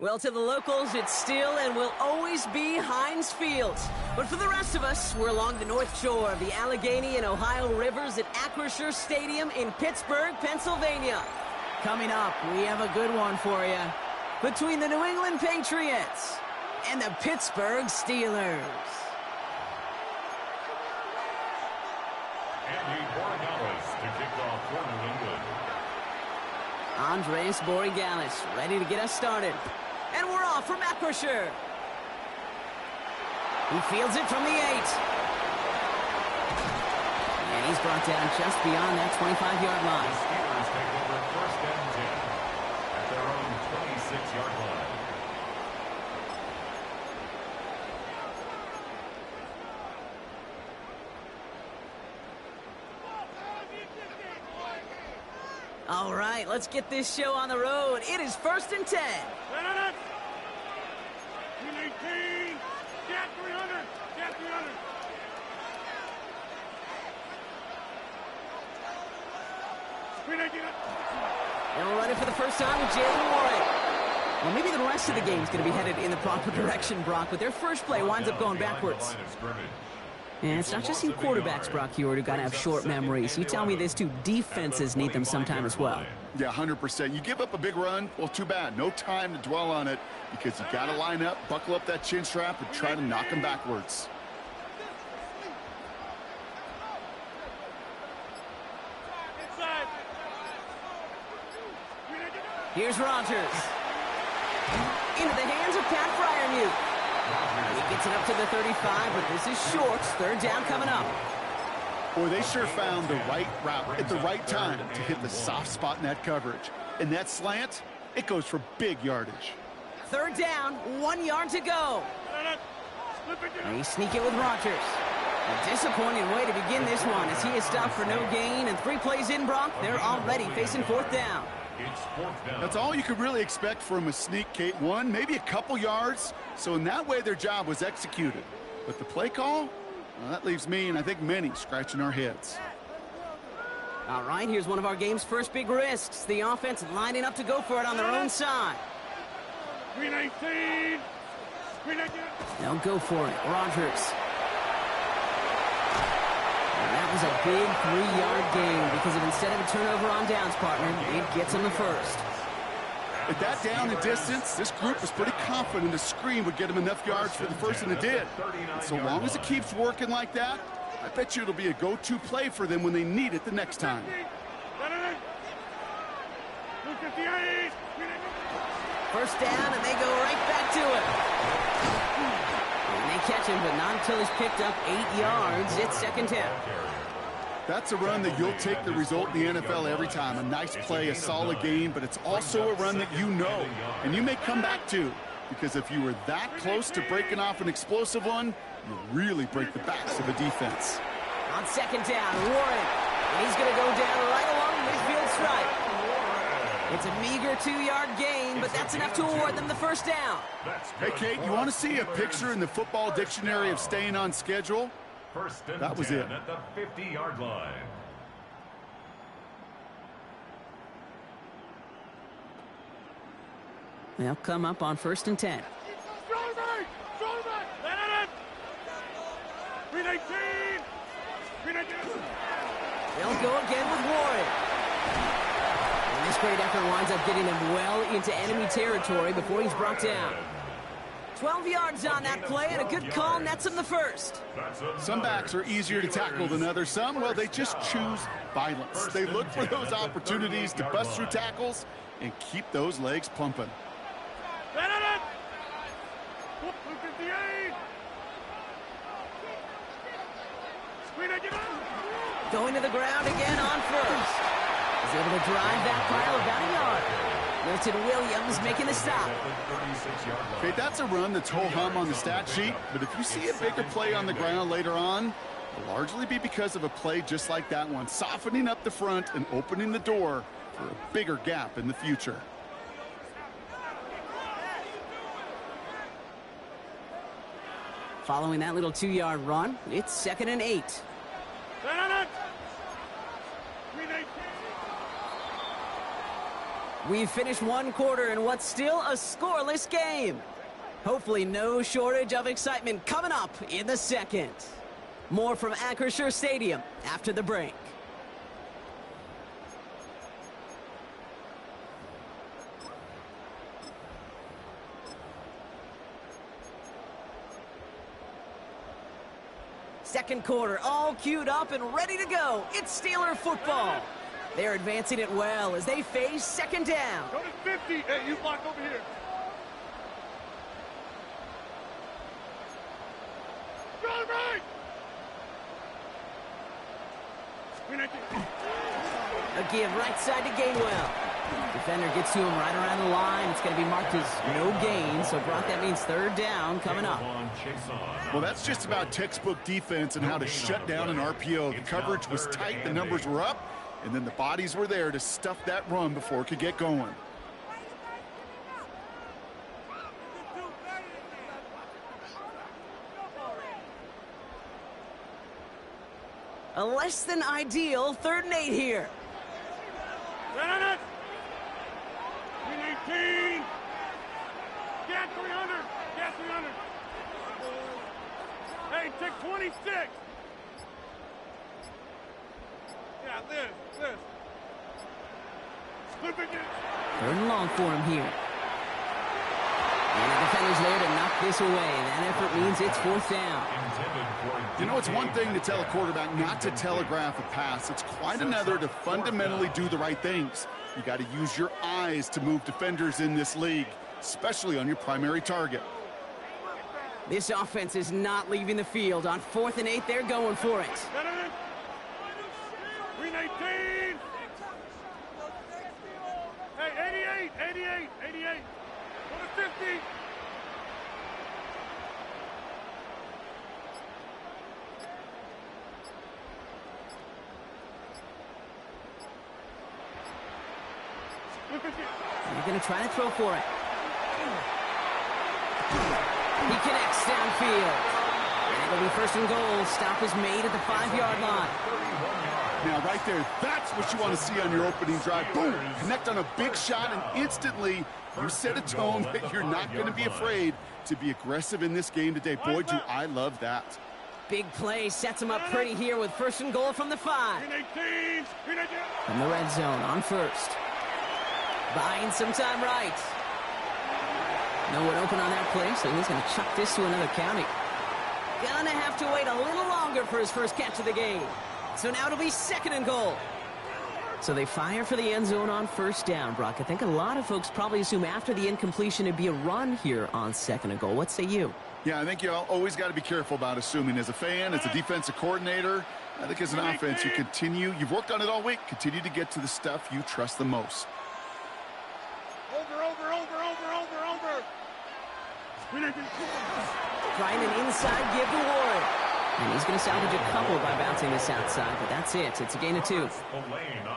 Well, to the locals, it's still and will always be Heinz Field. But for the rest of us, we're along the north shore of the Allegheny and Ohio rivers at Acrisure Stadium in Pittsburgh, Pennsylvania. Coming up, we have a good one for you. Between the New England Patriots and the Pittsburgh Steelers. Andy Borregales to kick off for New England. Andres Borregales ready to get us started. And we're off from Acrisure. He fields it from the 8. And he's brought down just beyond that 25-yard line. The Steelers take over first and 10 at their own 26-yard line. All right, let's get this show on the road. It is first and 10. 319. Get 300. Get 300. And we're running for the first time with Jalen Warren. Well, maybe the rest of the game is going to be headed in the proper direction, Brock, but their first play winds up going backwards. And it's not just you quarterbacks, Brock Hewitt, who got to have short memories. You tell me this too, defenses need them sometime as well. Yeah, 100%. You give up a big run, well, too bad. No time to dwell on it because you got to line up, buckle up that chin strap, and try to knock them backwards. Here's Rodgers. Into the hands of Pat Fryermuth. He gets it up to the 35, but this is short. Third down coming up. Boy, they sure found the right route at the right time to hit the soft spot in that coverage. And that slant, it goes for big yardage. Third down, 1 yard to go. And he sneak it with Rodgers. A disappointing way to begin this one as he is stopped for no gain. And 3 plays in, Brock, they're already facing fourth down. It's fourth down. That's all you could really expect from a sneak, Kate. 1, maybe a couple yards. So in that way, their job was executed. But the play call, well, that leaves me and I think many scratching our heads. All right, here's one of our game's first big risks. The offense lining up to go for it on their own side. 319. 319. They'll go for it. Rodgers. And that was a big 3-yard gain because of instead of a turnover on downs, partner, it gets them the first. At that down and distance, this group was pretty confident a screen would get them enough yards for the first, and it did. And so long as it keeps working like that, I bet you it'll be a go-to play for them when they need it the next time. First down, and they go right back to it. And they catch him, but not until he's picked up 8 yards. It's second down. That's a run that you'll take the result in the NFL every time. A nice play, a solid game, but it's also a run that you know, and you may come back to. Because if you were that close to breaking off an explosive one, you really break the backs of a defense. On second down, Warren. And he's going to go down right along midfield stripe. It's a meager 2-yard gain, but that's enough to award them the first down. Hey, Kate, you want to see a picture in the football dictionary of staying on schedule? First and that was 10 it. At the 50-yard line. They'll come up on first and 10. They'll go again with Warren. And this great effort winds up getting him well into enemy territory before he's brought down. 12 yards on that play, and a good call nets him the first. Some backs are easier to tackle than others. Some, well, they just choose violence. They look for those opportunities to bust through tackles and keep those legs pumping. Going to the ground again on first. He's able to drive that pile about a yard. Milton Williams making the stop. Okay, that's a run that's ho-hum on the stat sheet, but if you see a bigger play on the ground later on, it'll largely be because of a play just like that one, softening up the front and opening the door for a bigger gap in the future. Following that little 2-yard run, it's second and 8. We've finished one quarter in what's still a scoreless game. Hopefully no shortage of excitement coming up in the second. More from Acrisure Stadium after the break. Second quarter, all queued up and ready to go. It's Steeler football. They're advancing it well as they face second down. Go to 50. Hey, you block over here. Go right. A give right side to Gainwell. Defender gets to him right around the line. It's going to be marked as no gain. So, Brock, that means third down coming up. Well, that's just about textbook defense and how to shut down an RPO. The coverage was tight, the numbers were up, and then the bodies were there to stuff that run before it could get going. A less than ideal 3rd and 8 here. 319. Get 300. Get 300. Hey, take 26. Yeah, this. Flip it. 3rd and long for him here. And the defender's there to knock this away. That effort means it's 4th down. You know, it's one thing to tell a quarterback not to telegraph a pass. It's quite another to fundamentally do the right things. You got to use your eyes to move defenders in this league, especially on your primary target. This offense is not leaving the field. On 4th and 8, they're going for it. 319. Hey, 88. Go to 50. They're going to try to throw for it. He connects downfield. And it'll be 1st and goal. Stop is made at the 5-yard line. Now, right there, that's what you want to see on your opening drive. Boom! Connect on a big shot, and instantly you set a tone that you're not going to be afraid to be aggressive in this game today. Boy, do I love that. Big play sets him up pretty here with 1st and goal from the 5. From the red zone on 1st. Buying some time right. No one open on that play, so he's going to chuck this to another county. Gonna have to wait a little longer for his first catch of the game. So now it'll be 2nd and goal. So they fire for the end zone on 1st down, Brock. I think a lot of folks probably assume after the incompletion it'd be a run here on 2nd and goal. What say you? Yeah, I think you always got to be careful about assuming. As a fan, as a defensive coordinator, I think as an offense, you've worked on it all week, continue to get to the stuff you trust the most. Trying an inside give to Ward. And he's going to salvage a couple by bouncing this outside, but that's it. It's a gain of 2.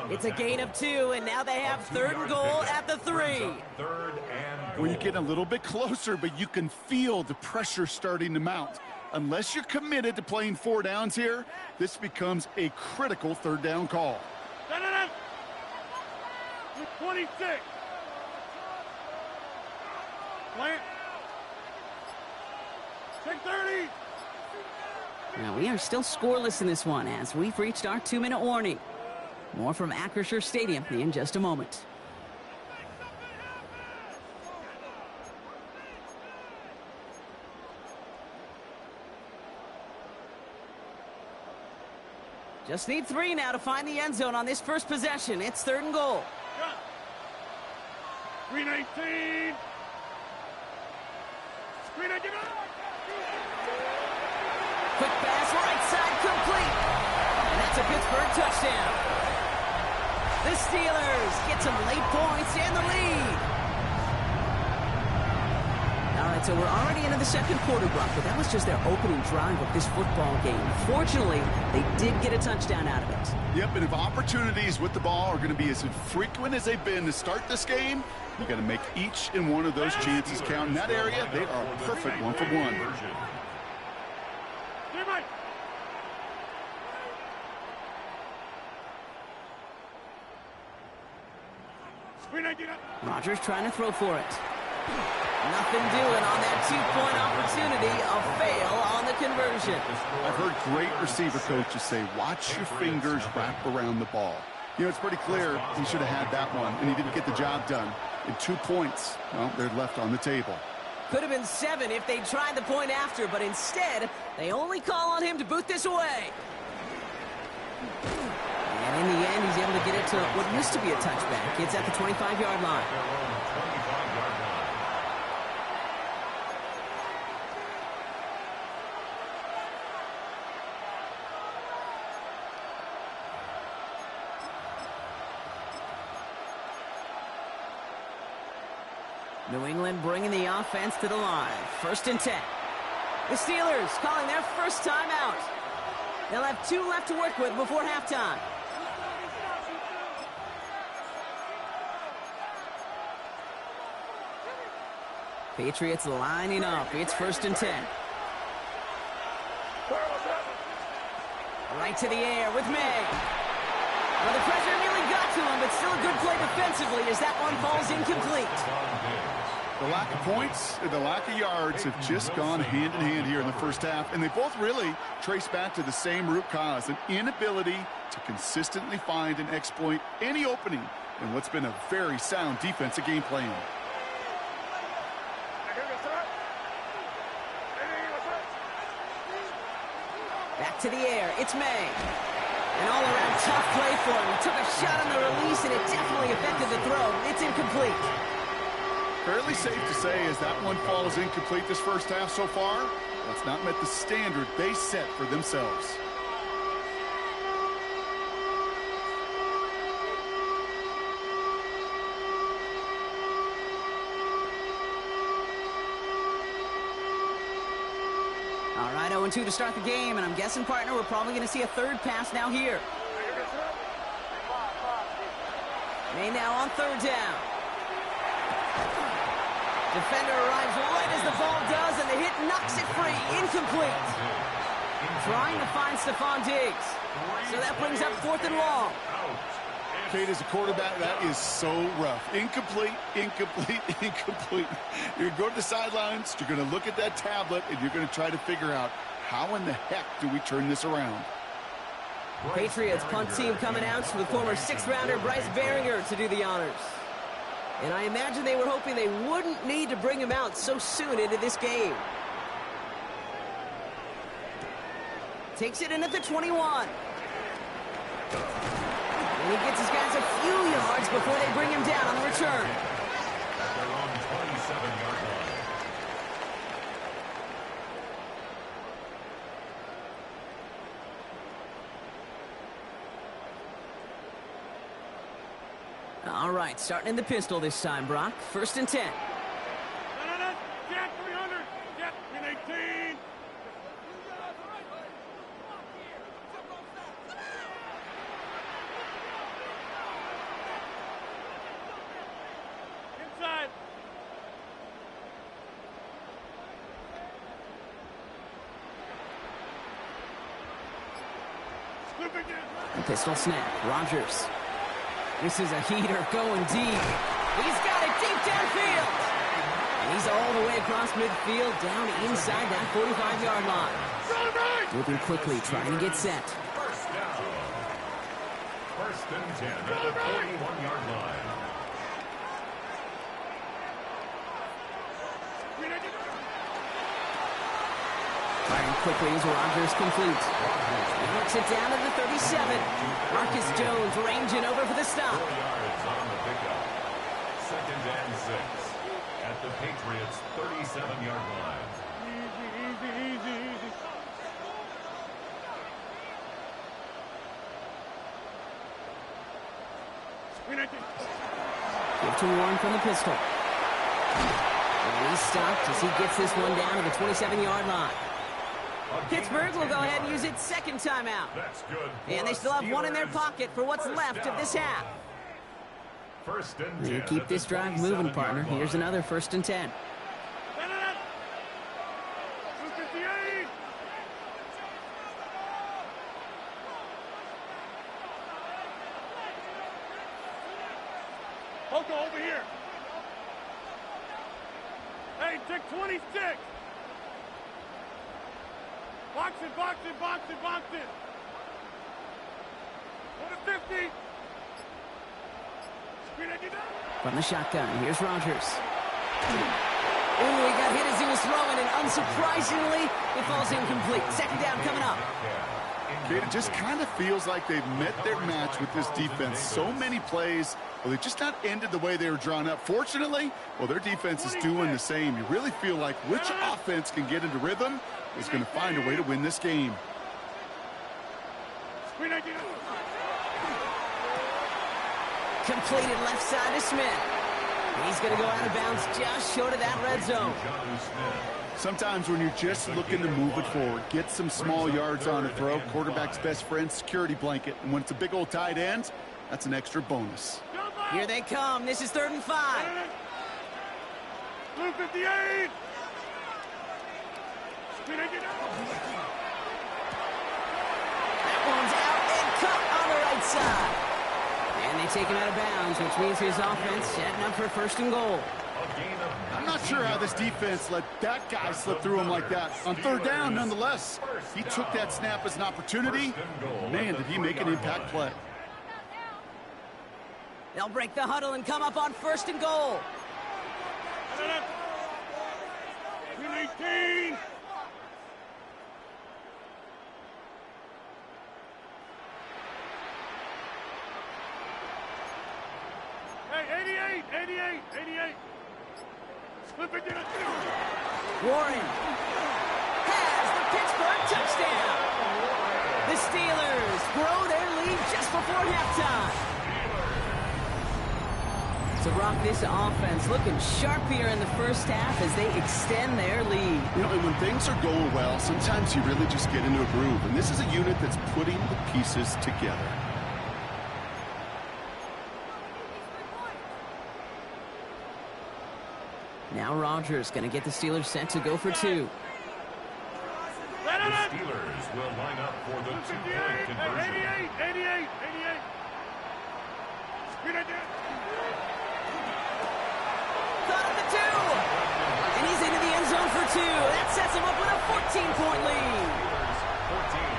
It's a gain of 2, and now they have 3rd and goal at the 3. Well, you get a little bit closer, but you can feel the pressure starting to mount. Unless you're committed to playing 4 downs here, this becomes a critical 3rd down call. 26. Plant. Take 30. Now, we are still scoreless in this one as we've reached our 2-minute warning. More from Acrisure Stadium in just a moment. Just need 3 now to find the end zone on this first possession. It's 3rd and goal. 319. 319. Quick pass, right side, complete. And that's a Pittsburgh touchdown. The Steelers get some late points and the lead. All right, so we're already into the 2nd quarter, Brock, but that was just their opening drive of this football game. Fortunately, they did get a touchdown out of it. Yep, and if opportunities with the ball are going to be as frequent as they've been to start this game, you got to make each and one of those chances count. In that area, they are perfect 1-for-1. Rodgers trying to throw for it. Nothing doing on that two-point opportunity. A fail on the conversion. I've heard great receiver coaches say, watch your fingers wrap around the ball. You know, it's pretty clear he should have had that one, and he didn't get the job done. And 2 points, well, they're left on the table. Could have been 7 if they tried the point after, but instead, they only call on him to boot this away. And in the end, he's able to get it to what used to be a touchback. It's at the 25-yard line. New England bringing the offense to the line. 1st and 10. The Steelers calling their first timeout. They'll have 2 left to work with before halftime. Patriots lining up. It's 1st and 10. Right to the air with May. Well, the pressure nearly got to him, but still a good play defensively as that one falls incomplete. The lack of points and the lack of yards have just gone hand in hand here in the first half, and they both really trace back to the same root cause, an inability to consistently find and exploit any opening in what's been a very sound defensive game plan. Back to the air, it's May. An all-around tough play for him. He took a shot on the release, and it definitely affected the throw. It's incomplete. Fairly safe to say as that one falls incomplete this first half so far, that's not met the standard they set for themselves. All right, 0-2 to start the game, and I'm guessing, partner, we're probably going to see a third pass now here. May now on 3rd down. Defender arrives right as the ball does, and the hit knocks it free. Incomplete. Trying to find Stephon Diggs. So that brings up 4th and long. Kate, as a quarterback, that is so rough. Incomplete, incomplete, incomplete. You're going to go to the sidelines, you're going to look at that tablet, and you're going to try to figure out how in the heck do we turn this around. Patriots punt team coming out with former 6th-rounder Bryce Baringer to do the honors. And I imagine they were hoping they wouldn't need to bring him out so soon into this game. Takes it in at the 21. And he gets his guys a few yards before they bring him down on the return. At their own 27-yard line. All right, starting in the pistol this time, Brock. 1st and 10. Jet 300. Jet in 18. Inside. Pistol snap. Rodgers. This is a heater going deep. He's got it deep downfield. And he's all the way across midfield down inside that 45-yard line. Moving quickly, trying to get set. First down. 1st and 10 at the 41-yard line. Firing quickly as Rodgers complete. He knocks it down to the 37. Marcus Jones ranging over for the stop. 4 yards on the pickup. 2nd and 6 at the Patriots' 37-yard line. Easy. Give to Warren from the pistol. And he's stopped as he gets this one down to the 27-yard line. Pittsburgh will go ahead and use its 2nd timeout. That's good. And they still have one in their pocket for what's left of this half. 1st and 10. They keep this drive moving, partner. Here's another 1st and 10. 258. Poco over here. Hey, take 26. Box it, box it, box it, box it. Go to 50. From the shotgun, here's Rogers. Ooh, he got hit as he was throwing, and unsurprisingly, it falls incomplete. Second down coming up. It just kind of feels like they've met their match with this defense. So many plays, well, they just not ended the way they were drawn up. Fortunately, well, their defense is doing the same. You really feel like which offense can get into rhythm is going to find a way to win this game. Completed left side to Smith. He's going to go out of bounds just short of that red zone. Sometimes when you're just looking to move it forward, get some small yards on a throw, quarterback's best friend, security blanket. And when it's a big old tight end, that's an extra bonus. Here they come. This is 3rd and 5. Blue 58. That one's out and cut on the right side. And they take him out of bounds, which means his offense setting up for 1st and goal. I'm not sure how this defense let that guy slip through him like that. On 3rd down, nonetheless, he took that snap as an opportunity. Man, did he make an impact play. They'll break the huddle and come up on 1st and goal. 18. Hey, 88. Flip it to the Warren has the Pittsburgh touchdown. The Steelers grow their lead just before halftime. So, Brock, this offense looking sharp here in the first half as they extend their lead. You know, and when things are going well, sometimes you really just get into a groove. And this is a unit that's putting the pieces together. Now Rogers going to get the Steelers set to go for 2. The Steelers will line up for the 2-point conversion. 88. Caught at the 2. And he's into the end zone for 2. That sets him up with a 14-point lead.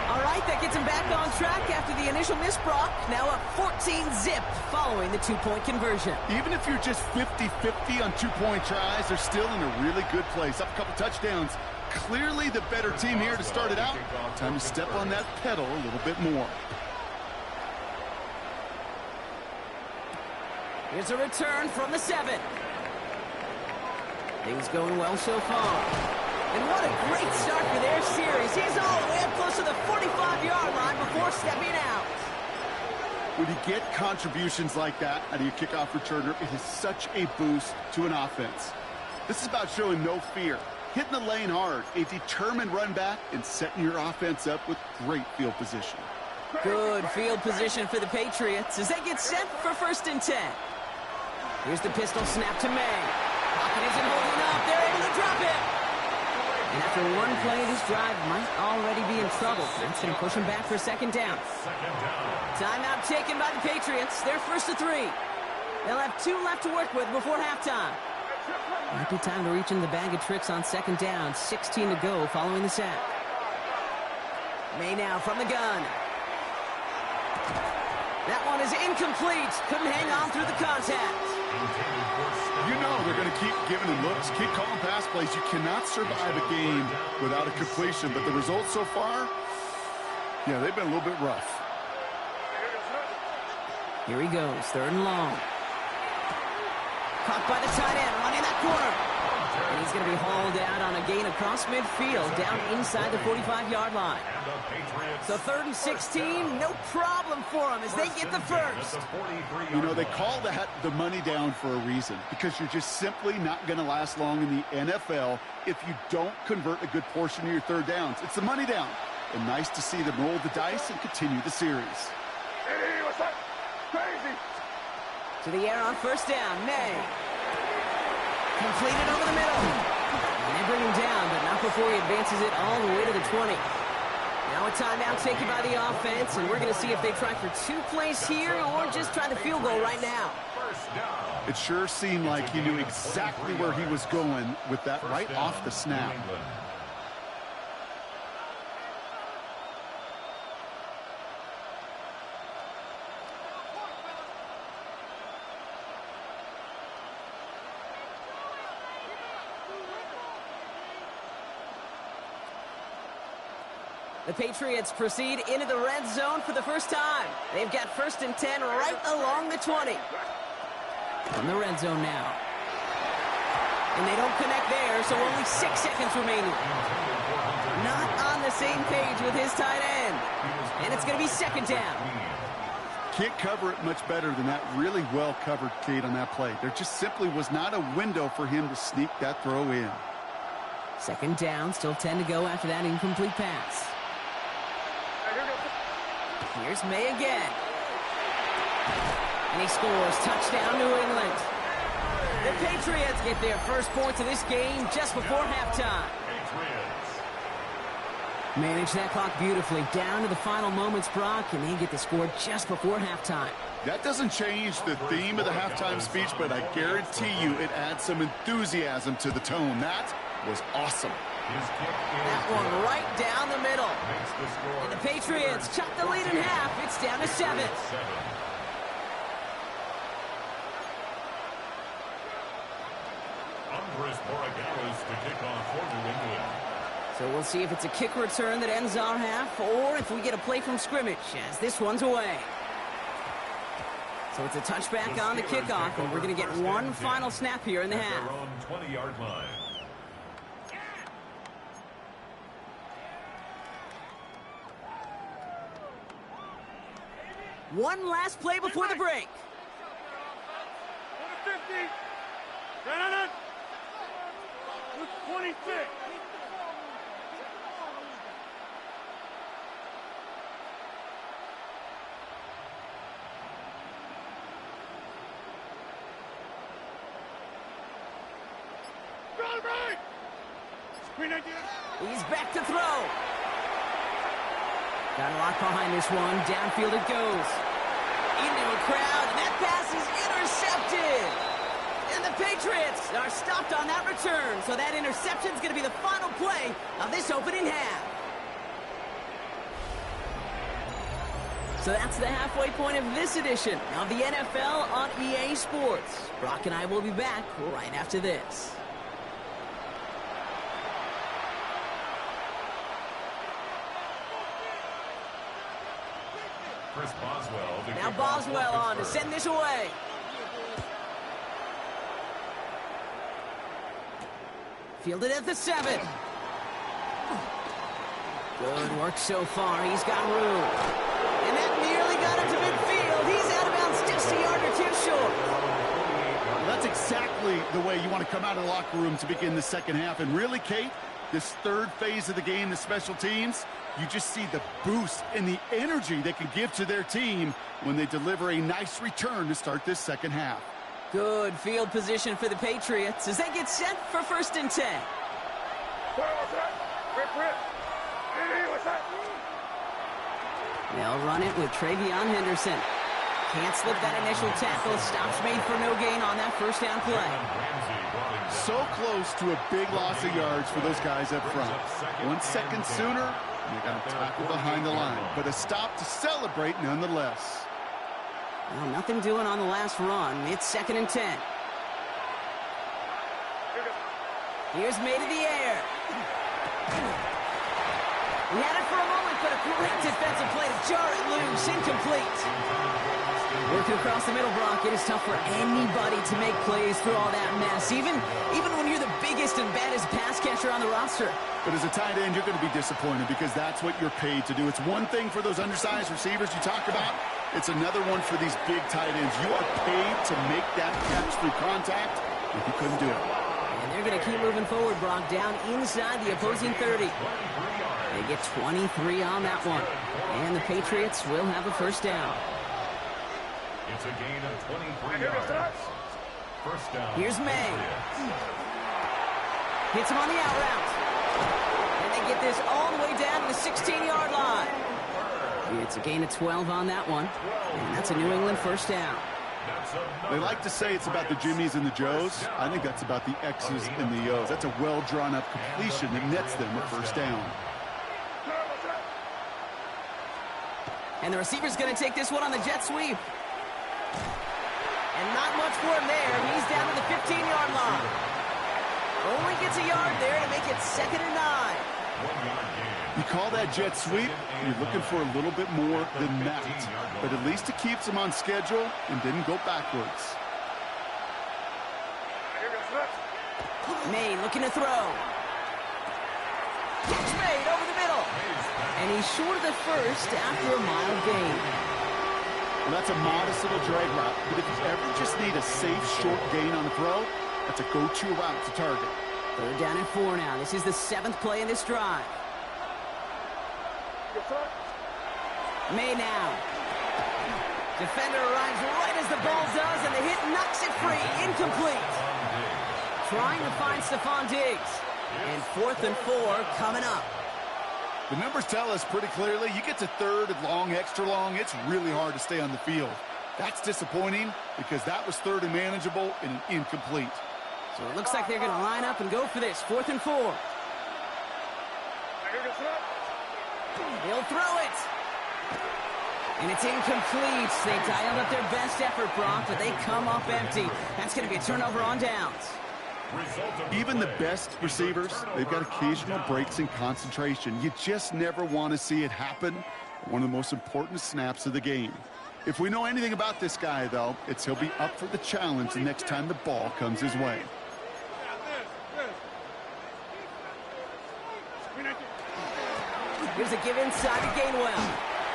All right, that gets him back on track after the initial miss, Brock. Now up 14-zip following the 2-point conversion. Even if you're just 50-50 on 2-point tries, they're still in a really good place. Up a couple touchdowns. Clearly the better team here to start it out. Time to step on that pedal a little bit more. Here's a return from the 7. Things going well so far. And what a great start for their series. He's all the way up close to the 45-yard line before stepping out. When you get contributions like that out of your kickoff returner, it is such a boost to an offense. This is about showing no fear, hitting the lane hard, a determined run back, and setting your offense up with great field position. Good field position for the Patriots as they get set for 1st and 10. Here's the pistol snap to May. Pocket isn't holding up. They're able to drop it. And after one play, this drive might already be in trouble. That's going to push him back for 2nd down. Timeout taken by the Patriots. They're 1st to 3. They'll have 2 left to work with before halftime. Might be time to reach in the bag of tricks on 2nd down. 16 to go following the sack. May now from the gun. That one is incomplete. Couldn't hang on through the contact. You know they're going to keep giving him looks, keep calling pass plays. You cannot survive a game without a completion, but the results so far, yeah, they've been a little bit rough. Here he goes, 3rd and long. Caught by the tight end, running that corner. And he's going to be hauled out on a gain across midfield, down inside the 45-yard line. So 3rd and 16, no problem for them as they get the first. You know, they call that the money down for a reason, because you're just simply not going to last long in the NFL if you don't convert a good portion of your 3rd downs. It's the money down. And nice to see them roll the dice and continue the series. Hey, what's that? Crazy. To the air on 1st down, May. Completed over the middle. And they bring him down, but not before he advances it all the way to the 20. Now a timeout taken by the offense, and we're going to see if they try for 2 plays here or just try the field goal right now. first down. It sure seemed like he knew exactly where he was going with that right off the snap. The Patriots proceed into the red zone for the first time. They've got 1st and 10 right along the 20. From the red zone now. And they don't connect there, so only 6 seconds remaining. Not on the same page with his tight end. And it's going to be 2nd down. Can't cover it much better than that. Really well covered, Kate, on that play. There just simply was not a window for him to sneak that throw in. 2nd down, still 10 to go after that incomplete pass. Here's May again. And he scores. Touchdown, New England. The Patriots get their first points of this game just before halftime. Manage that clock beautifully. Down to the final moments, Brock, and they get the score just before halftime. That doesn't change the theme of the halftime speech, but I guarantee you it adds some enthusiasm to the tone. That was awesome. That one right down the middle. And the Patriots chop the lead in half. It's down to 7. So we'll see if it's a kick return that ends our half, or if we get a play from scrimmage, as this one's away. So it's a touchback on the kickoff, and we're going to get one final snap here in the half. 20-yard line. One last play before the break. 50. Run. 26. He's back to throw. Got a lock behind this one. Downfield it goes. Into a crowd, and that pass is intercepted. And the Patriots are stopped on that return, so that interception is going to be the final play of this opening half. So that's the halfway point of this edition of the NFL on EA Sports. Brock and I will be back right after this. Now Boswell on to send this away. Fielded at the 7. Good work so far. He's got room. And that nearly got him to midfield. He's out of bounds just a yard or 2 short. Well, that's exactly the way you want to come out of the locker room to begin the second half. And really, Kate, this third phase of the game, the special teams, you just see the boost and the energy they can give to their team when they deliver a nice return to start this second half. Good field position for the Patriots as they get set for 1st and 10. They'll run it with Travion Henderson. Can't slip that initial tackle. Stops made for no gain on that first down play. So close to a big loss of yards for those guys up front. 1 second sooner, and they got a tackle behind the line. But a stop to celebrate nonetheless. Well, nothing doing on the last run. It's 2nd and 10. Here's May to the air. He had it for a moment, but a great defensive play to jar it loose. Incomplete. Working across the middle, Brock, it is tough for anybody to make plays through all that mess, even when you're the biggest and baddest pass catcher on the roster. But as a tight end, you're going to be disappointed because that's what you're paid to do. It's one thing for those undersized receivers you talk about. It's another one for these big tight ends. You are paid to make that catch through contact, and you couldn't do it. And they're going to keep moving forward, Brock, down inside the opposing 30. They get 23 on that one. And the Patriots will have a first down. It's a gain of 23 yards. First down. Here's May. Hits him on the out route. And they get this all the way down to the 16-yard line. It's a gain of 12 on that one. And that's a New England first down. They like to say it's about the Jimmies and the Joes. I think that's about the X's and the O's. That's a well-drawn-up completion that nets them a first down. And the receiver's going to take this one on the jet sweep. And not much for him there. He's down to the 15-yard line. Only gets a yard there to make it 2nd and 9. You call that jet sweep, you're looking for a little bit more than that. But at least it keeps him on schedule and didn't go backwards. May looking to throw. Catch made over the middle. And he's short of the first after a mile gain. Well, that's a modest little drag route. But if you ever just need a safe, short gain on the throw, that's a go-to route to target. 3rd down and 4 now. This is the 7th play in this drive. May now. Defender arrives right as the ball does, and the hit knocks it free. Incomplete. Trying to find Stephon Diggs. And 4th and 4 coming up. The numbers tell us pretty clearly, you get to 3rd and long, extra long, it's really hard to stay on the field. That's disappointing because that was 3rd and manageable and an incomplete. So it looks like they're going to line up and go for this. 4th and 4. He'll throw it. And it's incomplete. They dialed up their best effort, Brock, but they come up empty. That's going to be a turnover on downs. Even the best receivers, they've got occasional breaks in concentration. You just never want to see it happen. One of the most important snaps of the game. If we know anything about this guy, though, it's he'll be up for the challenge the next time the ball comes his way. Here's a give inside to Gainwell.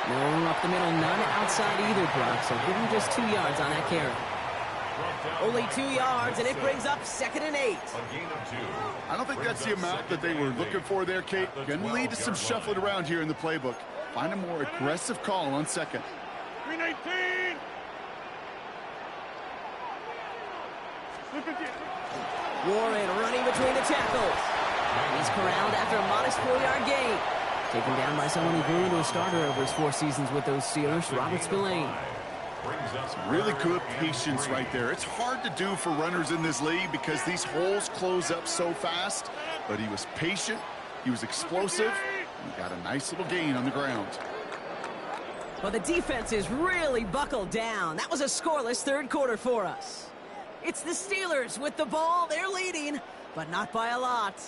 No up the middle, none outside either, Brock. So give him just 2 yards on that carry. Only 2 yards, and it brings up 2nd and 8. I don't think that's the amount that they were looking for there, Kate. Going to lead to some shuffling around here in the playbook. Find a more aggressive call on 2nd. 319. Warren running between the tackles. He's corralled after a modest 4-yard gain. Taken down by someone who grew into a starter over his 4 seasons with those Steelers, Robert Spillane. Some really good patience right there. It's hard to do for runners in this league because these holes close up so fast. But he was patient, he was explosive, and he got a nice little gain on the ground. Well, the defense is really buckled down. That was a scoreless 3rd quarter for us. It's the Steelers with the ball. They're leading, but not by a lot.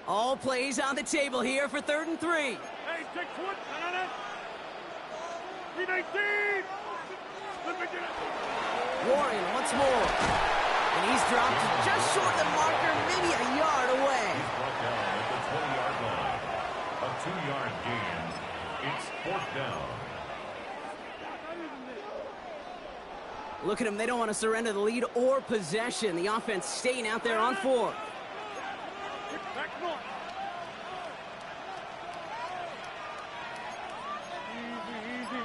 All plays on the table here for 3rd and 3. Hey, 6 foot. 319. Warren once more. And he's dropped just short of the marker, maybe a yard away. He's brought down at the 20-yard line. A 2-yard gain. It's 4th down. Look at them. They don't want to surrender the lead or possession. The offense staying out there on 4. Back north. Easy.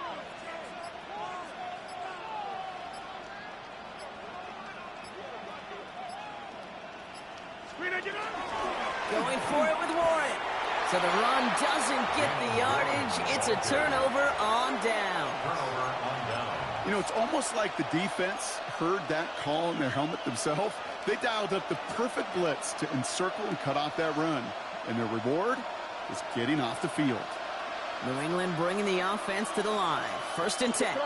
Going for it with Warren. So the run doesn't get the yardage. It's a turnover on down. You know, it's almost like the defense heard that call in their helmet themselves. They dialed up the perfect blitz to encircle and cut off that run. And their reward is getting off the field. New England bringing the offense to the line. 1st and 10.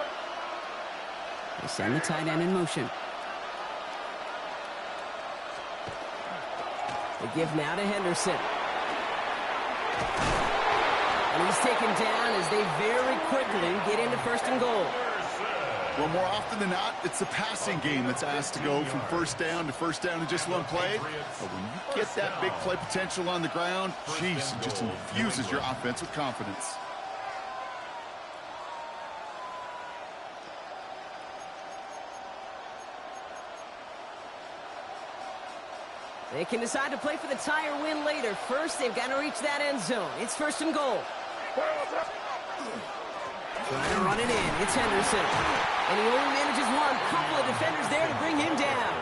They send the tight end in motion. They give now to Henderson. And he's taken down as they very quickly get into 1st and goal. Well, more often than not, it's the passing game that's asked to go from 1st down to 1st down in just one play. But when you get that big play potential on the ground, geez, it just infuses your offense with confidence. They can decide to play for the tie or win later. First, they've got to reach that end zone. It's 1st and goal. Trying to run it in. It's Henderson. And he only manages one. Couple of defenders there to bring him down.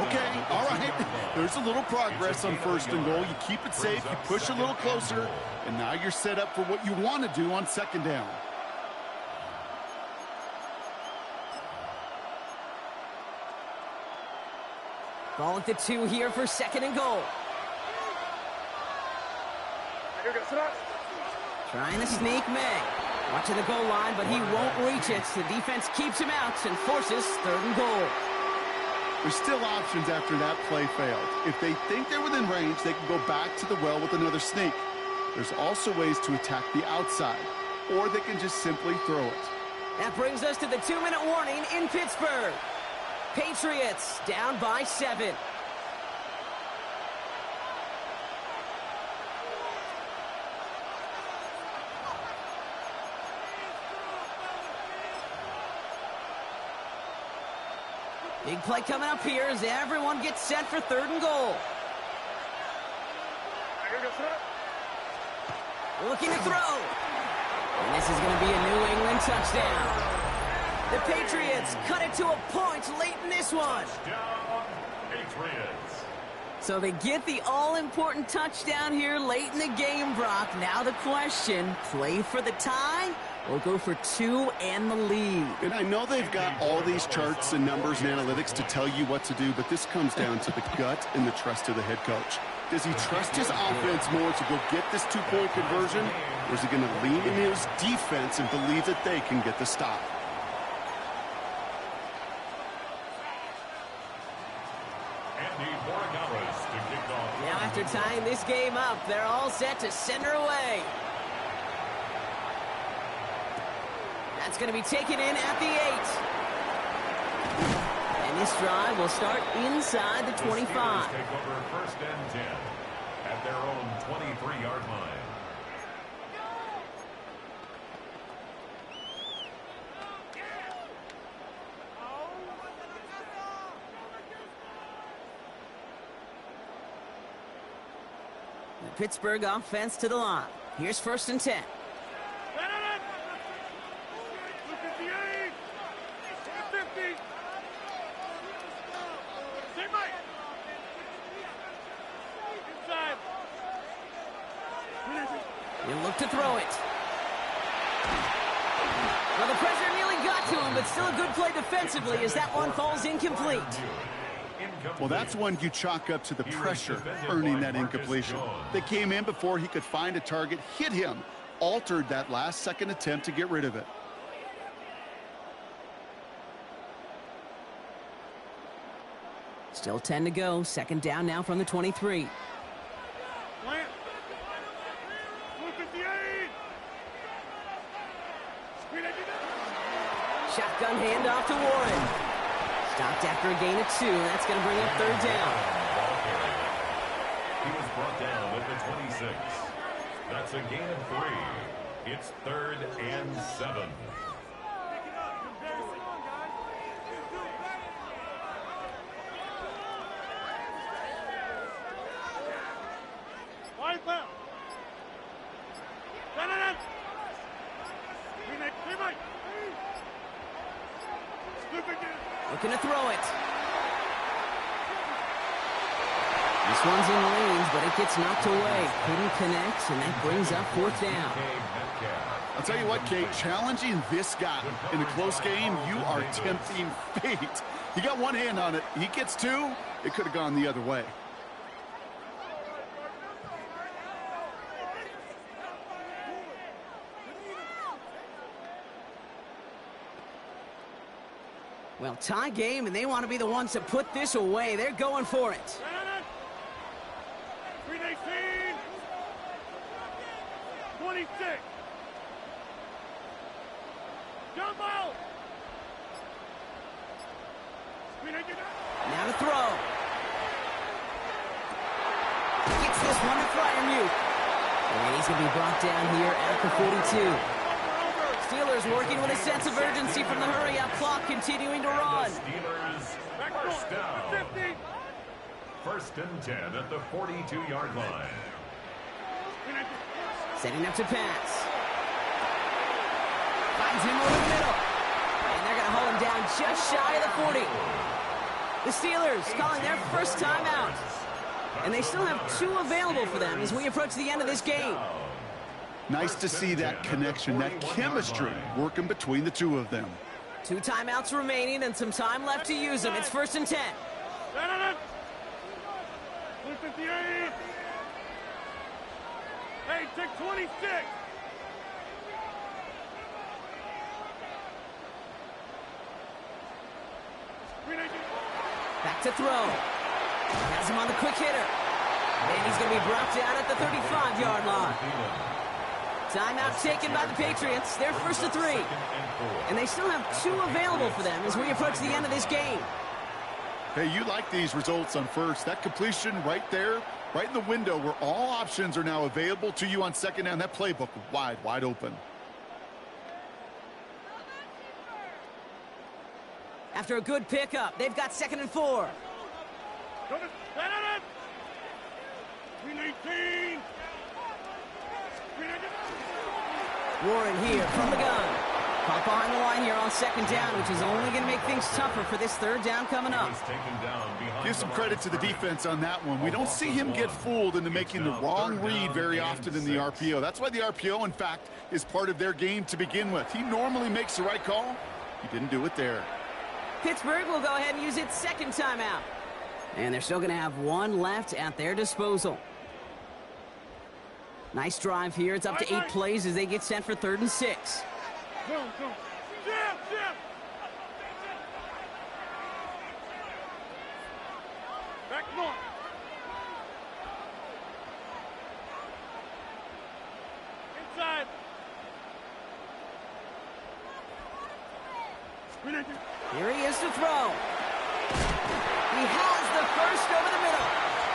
Okay, all right. There's a little progress on 1st and goal. You keep it safe, you push a little closer, and now you're set up for what you want to do on 2nd down. Ball at the 2 here for 2nd and goal. Trying to sneak May. Watching the goal line, but he won't reach it. The defense keeps him out and forces 3rd and goal. There's still options after that play failed. If they think they're within range, they can go back to the well with another sneak. There's also ways to attack the outside, or they can just simply throw it. That brings us to the 2-minute warning in Pittsburgh. Patriots down by 7. Big play coming up here as everyone gets set for 3rd and goal. Looking to throw. And this is going to be a New England touchdown. The Patriots cut it to a point late in this one. Touchdown, Patriots. So they get the all-important touchdown here late in the game, Brock. Now the question, play for the tie or go for 2 and the lead? And I know they've got all these charts and numbers and analytics to tell you what to do, but this comes down to the gut and the trust of the head coach. Does he trust his offense more to go get this 2-point conversion, or is he going to lean in his defense and believe that they can get the stop? Now after tying this game up, they're all set to send her away. That's going to be taken in at the 8. And this drive will start inside the 25. Take over 1st and 10 at their own 23-yard line. The Pittsburgh offense to the line. Here's 1st and 10. He'll look to throw it. Well, the pressure nearly got to him, but still a good play defensively as that one falls incomplete. Well, that's one you chalk up to the pressure earning that incompletion. They came in before he could find a target, hit him, altered that last-second attempt to get rid of it. Still 10 to go. 2nd down now from the 23. Shotgun handoff to Warren. Stopped after a gain of 2. That's going to bring up 3rd down. He was brought down at the 26. That's a gain of 3. It's 3rd and 7. Looking to throw it. This one's in lanes, but it gets knocked away. Couldn't connect, and that brings up 4th down. I'll tell you what, Kate, challenging this guy in a close game, you are tempting fate. He got one hand on it. He gets 2. It could have gone the other way. Well, tie game, and they want to be the ones to put this away. They're going for it. 26. John Miles. Now to throw. Gets this one to Fryermuth. And he's going to be brought down here at the 42. Steelers working with a sense of urgency from the hurry-up clock, continuing to run. Steelers first down. 1st and 10 at the 42-yard line. Setting up to pass. Finds him over the middle. And they're going to hold him down just shy of the 40. The Steelers calling their first timeout. And they still have 2 available for them as we approach the end of this game. Nice to see that connection, that chemistry working between the 2 of them. 2 timeouts remaining and some time left to use them. It's 1st and 10. Hey, take 26. Back to throw. Has him on the quick hitter. And he's going to be brought down at the 35-yard line. Timeout taken by the Patriots. They're 1st and 3. And they still have 2 available for them as we approach the end of this game. Hey, you like these results on first. That completion right there, right in the window where all options are now available to you on second down. That playbook wide open. After a good pickup, they've got 2nd and 4. Warren here from the gun. Caught behind the line here on 2nd down, which is only going to make things tougher for this 3rd down coming up. Give some credit to the defense on that one. We don't see him get fooled into making the wrong read very often in the RPO. That's why the RPO, in fact, is part of their game to begin with. He normally makes the right call. He didn't do it there. Pittsburgh will go ahead and use its 2nd timeout. And they're still going to have 1 left at their disposal. Nice drive here. It's up to 8 plays as they get set for 3rd and 6. Back north. Inside. Here he is to throw. He has the first over the middle.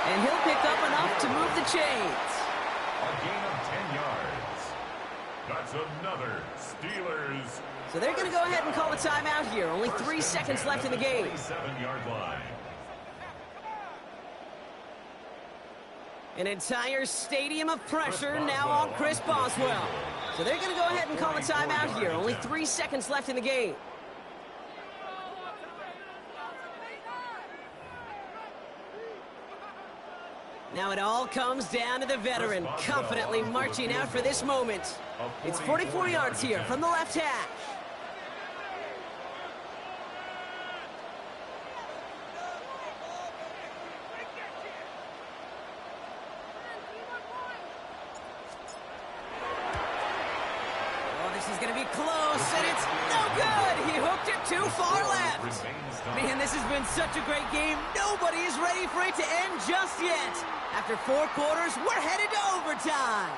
And he'll pick up enough to move the chains. A gain of 10 yards. That's another Steelers. So they're going to go ahead and call a timeout here. Only 3 seconds left in the game. 37-yard line. An entire stadium of pressure now on Chris Boswell. So they're going to go ahead and call a timeout here. Only 3 seconds left in the game. Now it all comes down to the veteran, confidently marching out for this moment. It's 44 yards here from the left hash. Oh, this is going to be close, and it's no good. He hooked it too far left. Man, this has been such a great game. Nobody is ready for it to end just yet. After 4 quarters, we're headed to overtime.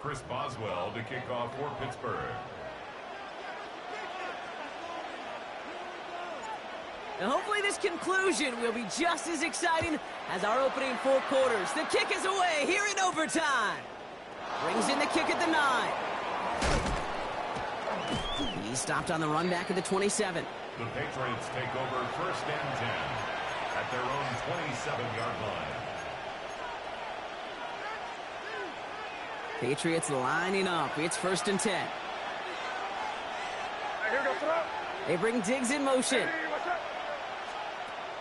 Chris Boswell to kick off for Pittsburgh. Now hopefully this conclusion will be just as exciting as our opening 4 quarters. The kick is away here in overtime. Brings in the kick at the 9. He's stopped on the run back at the 27. The Patriots take over 1st and 10 at their own 27-yard line. Patriots lining up. It's 1st and 10. They bring Diggs in motion.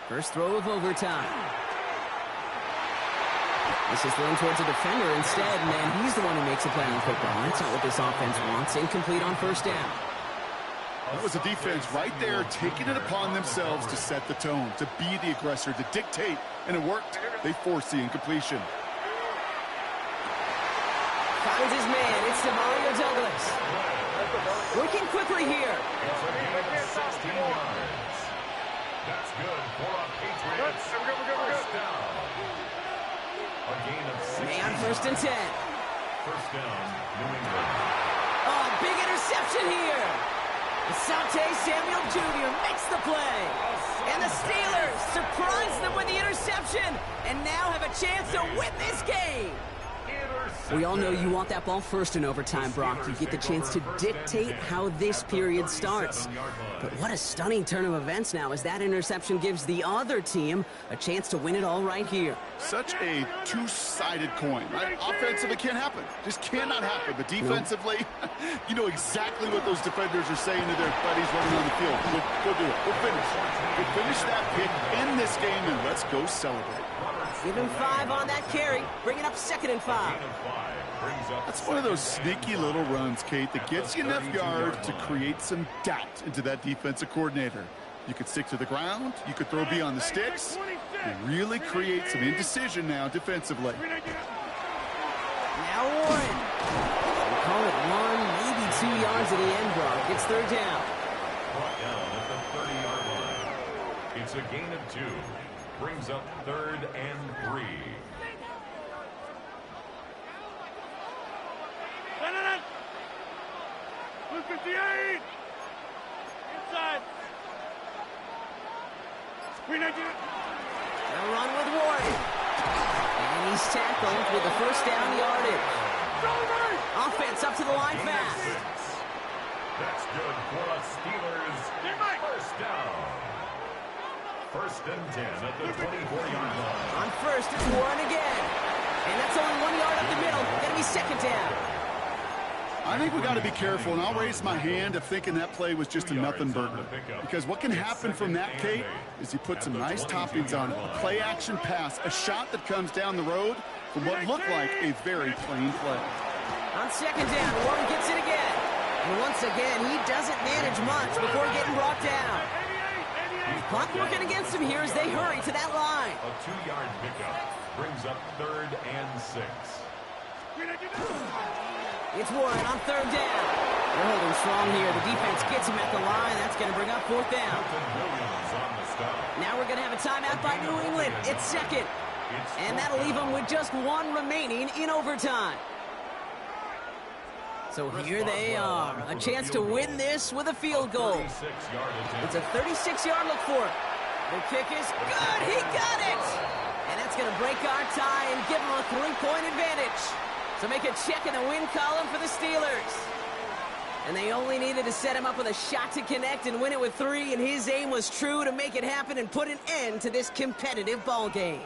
First throw of overtime. This is thrown towards a defender instead, and he's the one who makes a play on football. That's not what this offense wants. Incomplete on 1st down. That was a defense right there taking it upon themselves to set the tone, to be the aggressor, to dictate, and it worked. They forced the incompletion. Finds his man. It's Mario Douglas. Working quickly here. It's a gain of 16 yards. That's good for a Patriots first down. A gain of 16 May on 1st and 10. First down, New England. Oh, big interception here. Asante Samuel Jr. makes the play. And the Steelers surprise them with the interception and now have a chance to win this game. We all know you want that ball first in overtime, Brock. You get the chance to dictate how this period starts. But what a stunning turn of events now as that interception gives the other team a chance to win it all right here. Such a two-sided coin, right? Offensively, it can't happen. Just cannot happen. But defensively, you know exactly what those defenders are saying to their buddies running on the field. Go do it. Go finish. Go finish that pick, end this game, and let's go celebrate. Give him 5 on that carry. Bring it up 2nd and 5. That's one of those sneaky little runs, Kate, that gets you enough yards to create some doubt into that defensive coordinator. You could stick to the ground. You could throw beyond the sticks. And really create some indecision now defensively. Now Warren. We'll call it 1, maybe 2 yards at the end, Brock. It's 3rd down. Brought down at the 30-yard line. It's a gain of 2. Brings up 3rd and 3. Blue 58. Inside. Screen agent. They'll run with Warren. And he's tackled with the 1st down yardage. Offense up to the line fast. That's good for a Steelers 1st down. 1st and 10 at the 24-yard line. On 1st, it's Warren again. And that's only 1 yard up the middle. Gonna be 2nd down. I think we got to be careful, and I'll raise my hand of thinking that play was just a nothing burger. Because what can happen from that, Kate, is you put some nice toppings on it. A play-action pass, a shot that comes down the road from what looked like a very plain play. On 2nd down, Warren gets it again. And once again, he doesn't manage much before getting brought down. Clock working against him here as they hurry to that line. A 2-yard pickup brings up 3rd and 6. It's Warren on 3rd down. They're holding strong here. The defense gets him at the line. That's going to bring up 4th down. Now we're going to have a timeout by New England. It's 2nd. And that'll leave them with just 1 remaining in overtime. So here they are. A chance to win this with a field goal. It's a 36-yard look for it. The kick is good. He got it. And that's going to break our tie and give them a 3-point advantage. So make a check in the win column for the Steelers. And they only needed to set him up with a shot to connect and win it with 3, and his aim was true to make it happen and put an end to this competitive ball game.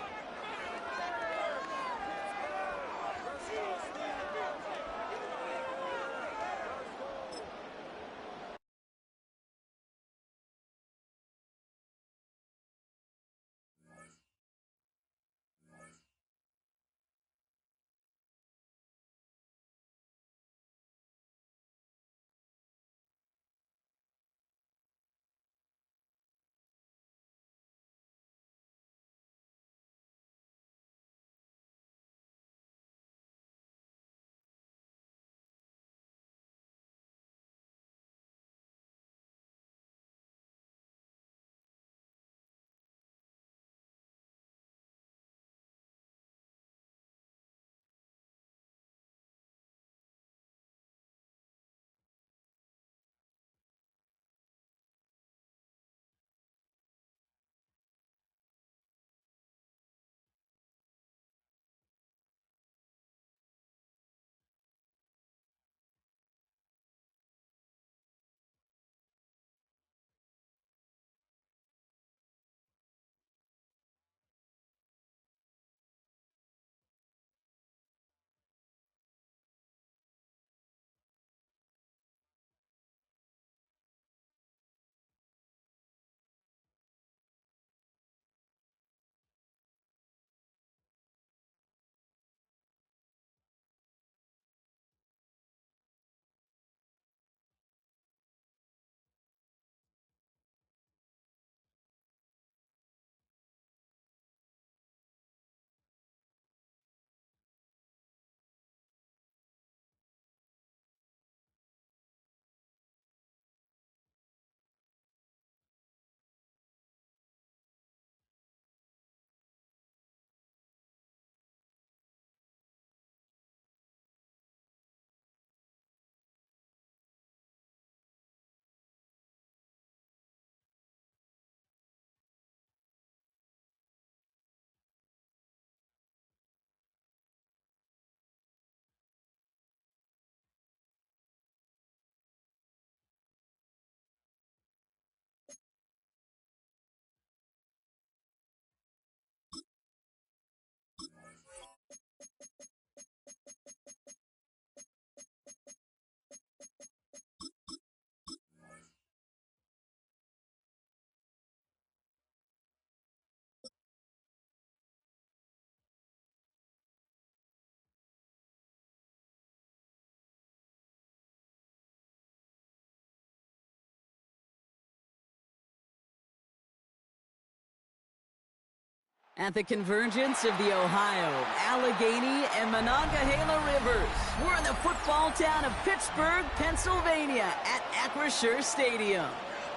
At the convergence of the Ohio, Allegheny, and Monongahela Rivers, we're in the football town of Pittsburgh, Pennsylvania at Acrisure Stadium.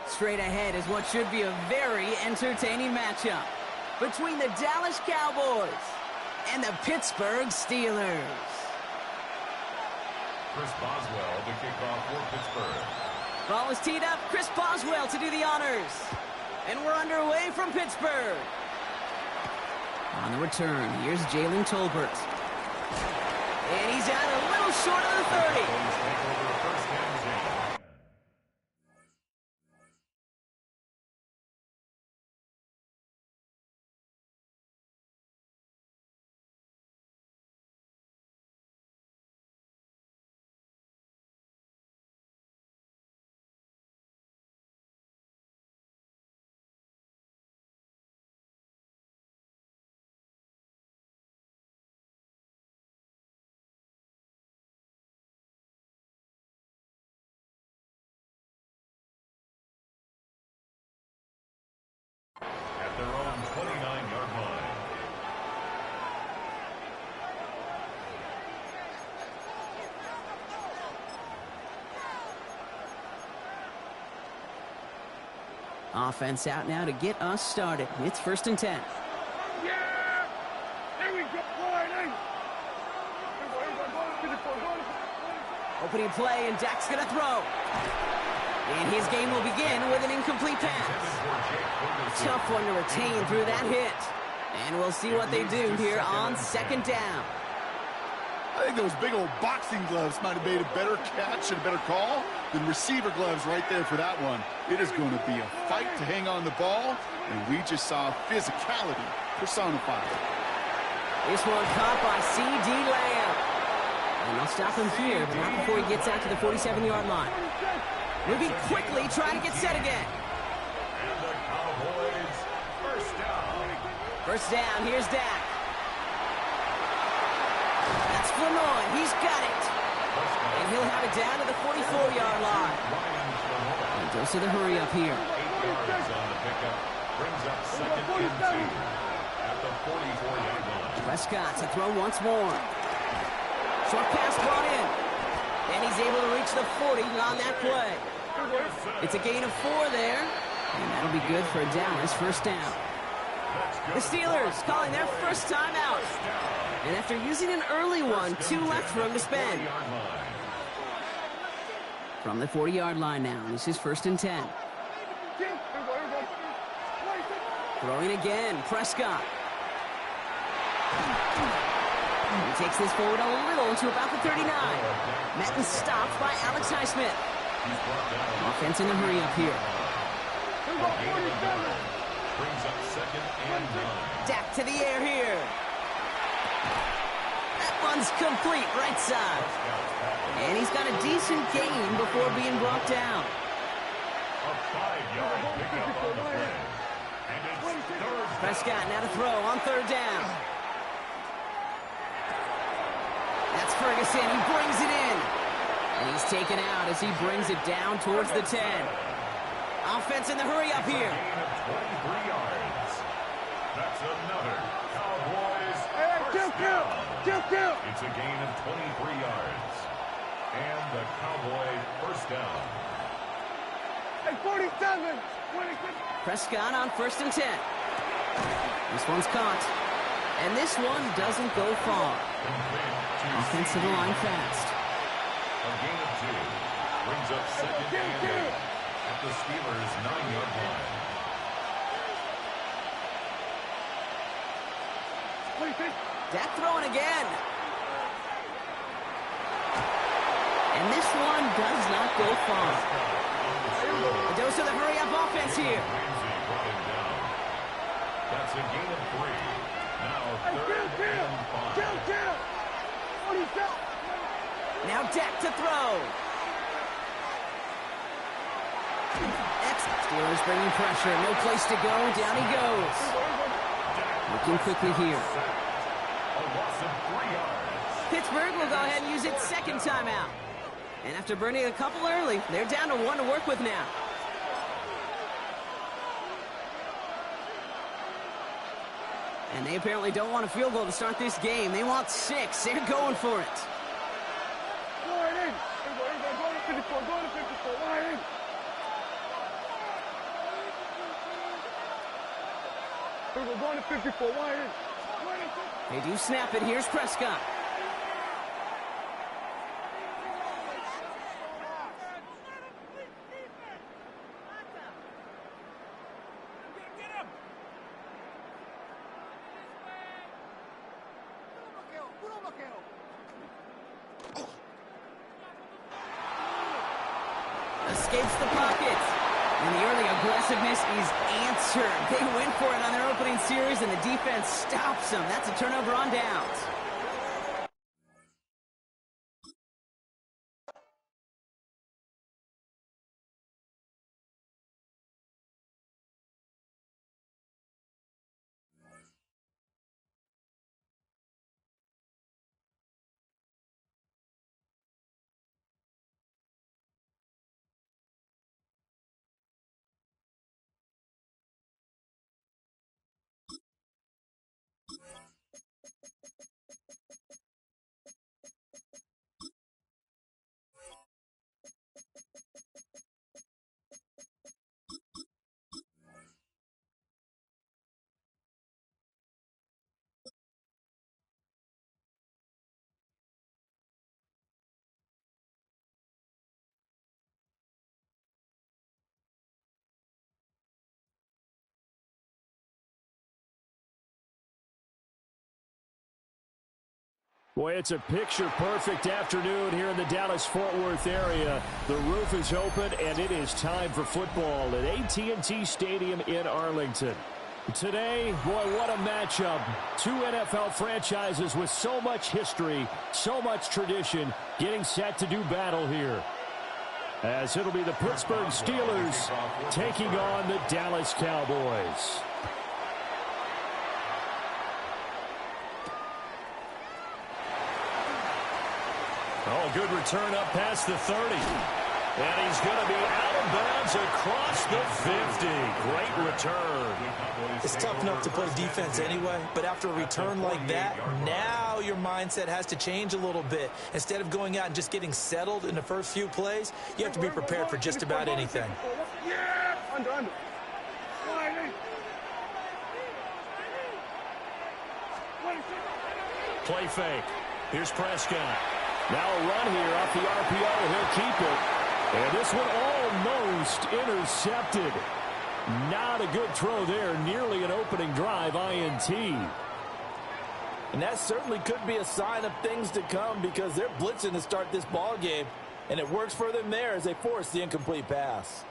Straight ahead is what should be a very entertaining matchup between the Dallas Cowboys and the Pittsburgh Steelers. Chris Boswell to kick off for Pittsburgh. Ball is teed up. Chris Boswell to do the honors. And we're underway from Pittsburgh. On the return, here's Jalen Tolbert. And he's out a little short of the 30. At their own 29-yard line. Offense out now to get us started. It's 1st and 10. Yeah! There we go. Opening play, and Dak's going to throw. And his game will begin with an incomplete pass. Tough one to retain through that hit. And we'll see what they do here on 2nd down. I think those big old boxing gloves might have made a better catch and a better call than receiver gloves right there for that one. It is going to be a fight to hang on the ball, and we just saw physicality personified. This one caught by C.D. Lamb. And they'll stop him here, but not before he gets out to the 47-yard line. Moving quickly, trying to get set again. And the Cowboys, first down. First down, here's Dak. That's Flournoy, he's got it. And he'll have it down to the 44-yard line. And goes to the hurry up here. 8 yards on the pickup, brings up 2nd and 2 at the 44-yard line. Prescott to throw once more. Short pass brought in. And he's able to reach the 40 on that play. It's a gain of 4 there. And that'll be good for Dallas, first down. The Steelers calling their first timeout. And after using an early one, 2 left for him to spend. From the 40-yard line now, this is 1st and 10. Throwing again, Prescott. He takes this forward a little to about the 39. Met and stopped by Alex Highsmith. Offense in the hurry up here. Brings up 2nd and 9. Dak to the air here. That one's complete, right side. And he's got a decent gain before being brought down. A 5-yard pickup on the play. And it's 3rd. Prescott now to throw on 3rd down. That's Ferguson. He brings it in. And he's taken out as he brings it down towards the 10. Offense in the hurry up here. Gain of 23 yards. That's another Cowboys first down. It's a gain of 23 yards. And the Cowboy first down. Hey, 47. Prescott on 1st and 10. This one's caught. And this one doesn't go far. Offensive line fast. A gain of 2. Brings up 2nd and 8 at the Steelers' 9-yard line. Dak throwing again. And this one does not go far. A dose of the hurry-up offense here. Ramsey brought him down. That's a gain of 3. Now 3rd and 5. Now Dak to throw. Excellent. Steelers bringing pressure. No place to go. Down he goes. Looking quickly here. A loss of 3 yards. Pittsburgh will go ahead and use its 2nd timeout. And after burning a couple early, they're down to 1 to work with now. And they apparently don't want a field goal to start this game. They want 6. They're going for it. Go in. Go to 54. Go to 54. Line in. We're going to 54. Line in. They do snap it. Here's Prescott. Escapes the pocket. And the early aggressiveness is answered. They went for it on their opening series, and the defense stops them. That's a turnover on downs. Boy, it's a picture-perfect afternoon here in the Dallas-Fort Worth area. The roof is open, and it is time for football at AT&T Stadium in Arlington. Today, boy, what a matchup. Two NFL franchises with so much history, so much tradition, getting set to do battle here. As it'll be the Pittsburgh Steelers taking on the Dallas Cowboys. Oh, good return up past the 30. And he's going to be out of bounds across the 50. Great return. It's tough enough to play defense anyway, but after a return like that, now your mindset has to change a little bit. Instead of going out and just getting settled in the first few plays, you have to be prepared for just about anything. Yeah! Under. Line in. Play fake. Here's Prescott. Now a run here off the RPO. He'll keep it. And this one almost intercepted. Not a good throw there. Nearly an opening drive INT. And that certainly could be a sign of things to come because they're blitzing to start this ball game. And it works for them there as they force the incomplete pass.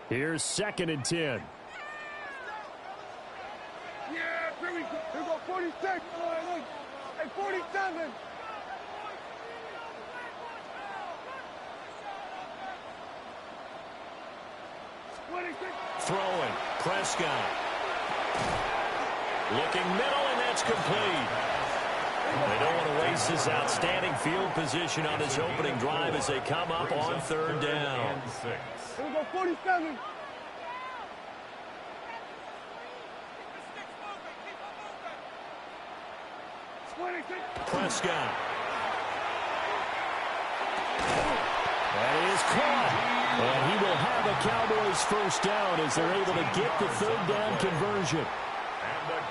Here's 2nd and 10. Yeah, here we go. 46. Hey, 47. Throwing. Prescott. Looking middle, and that's complete. They don't want to waste this outstanding field position on this opening drive as they come up on 3rd down. Here we go, 47. Prescott. That is caught. And he will have a Cowboys 1st down as they're able to get the 3rd down conversion.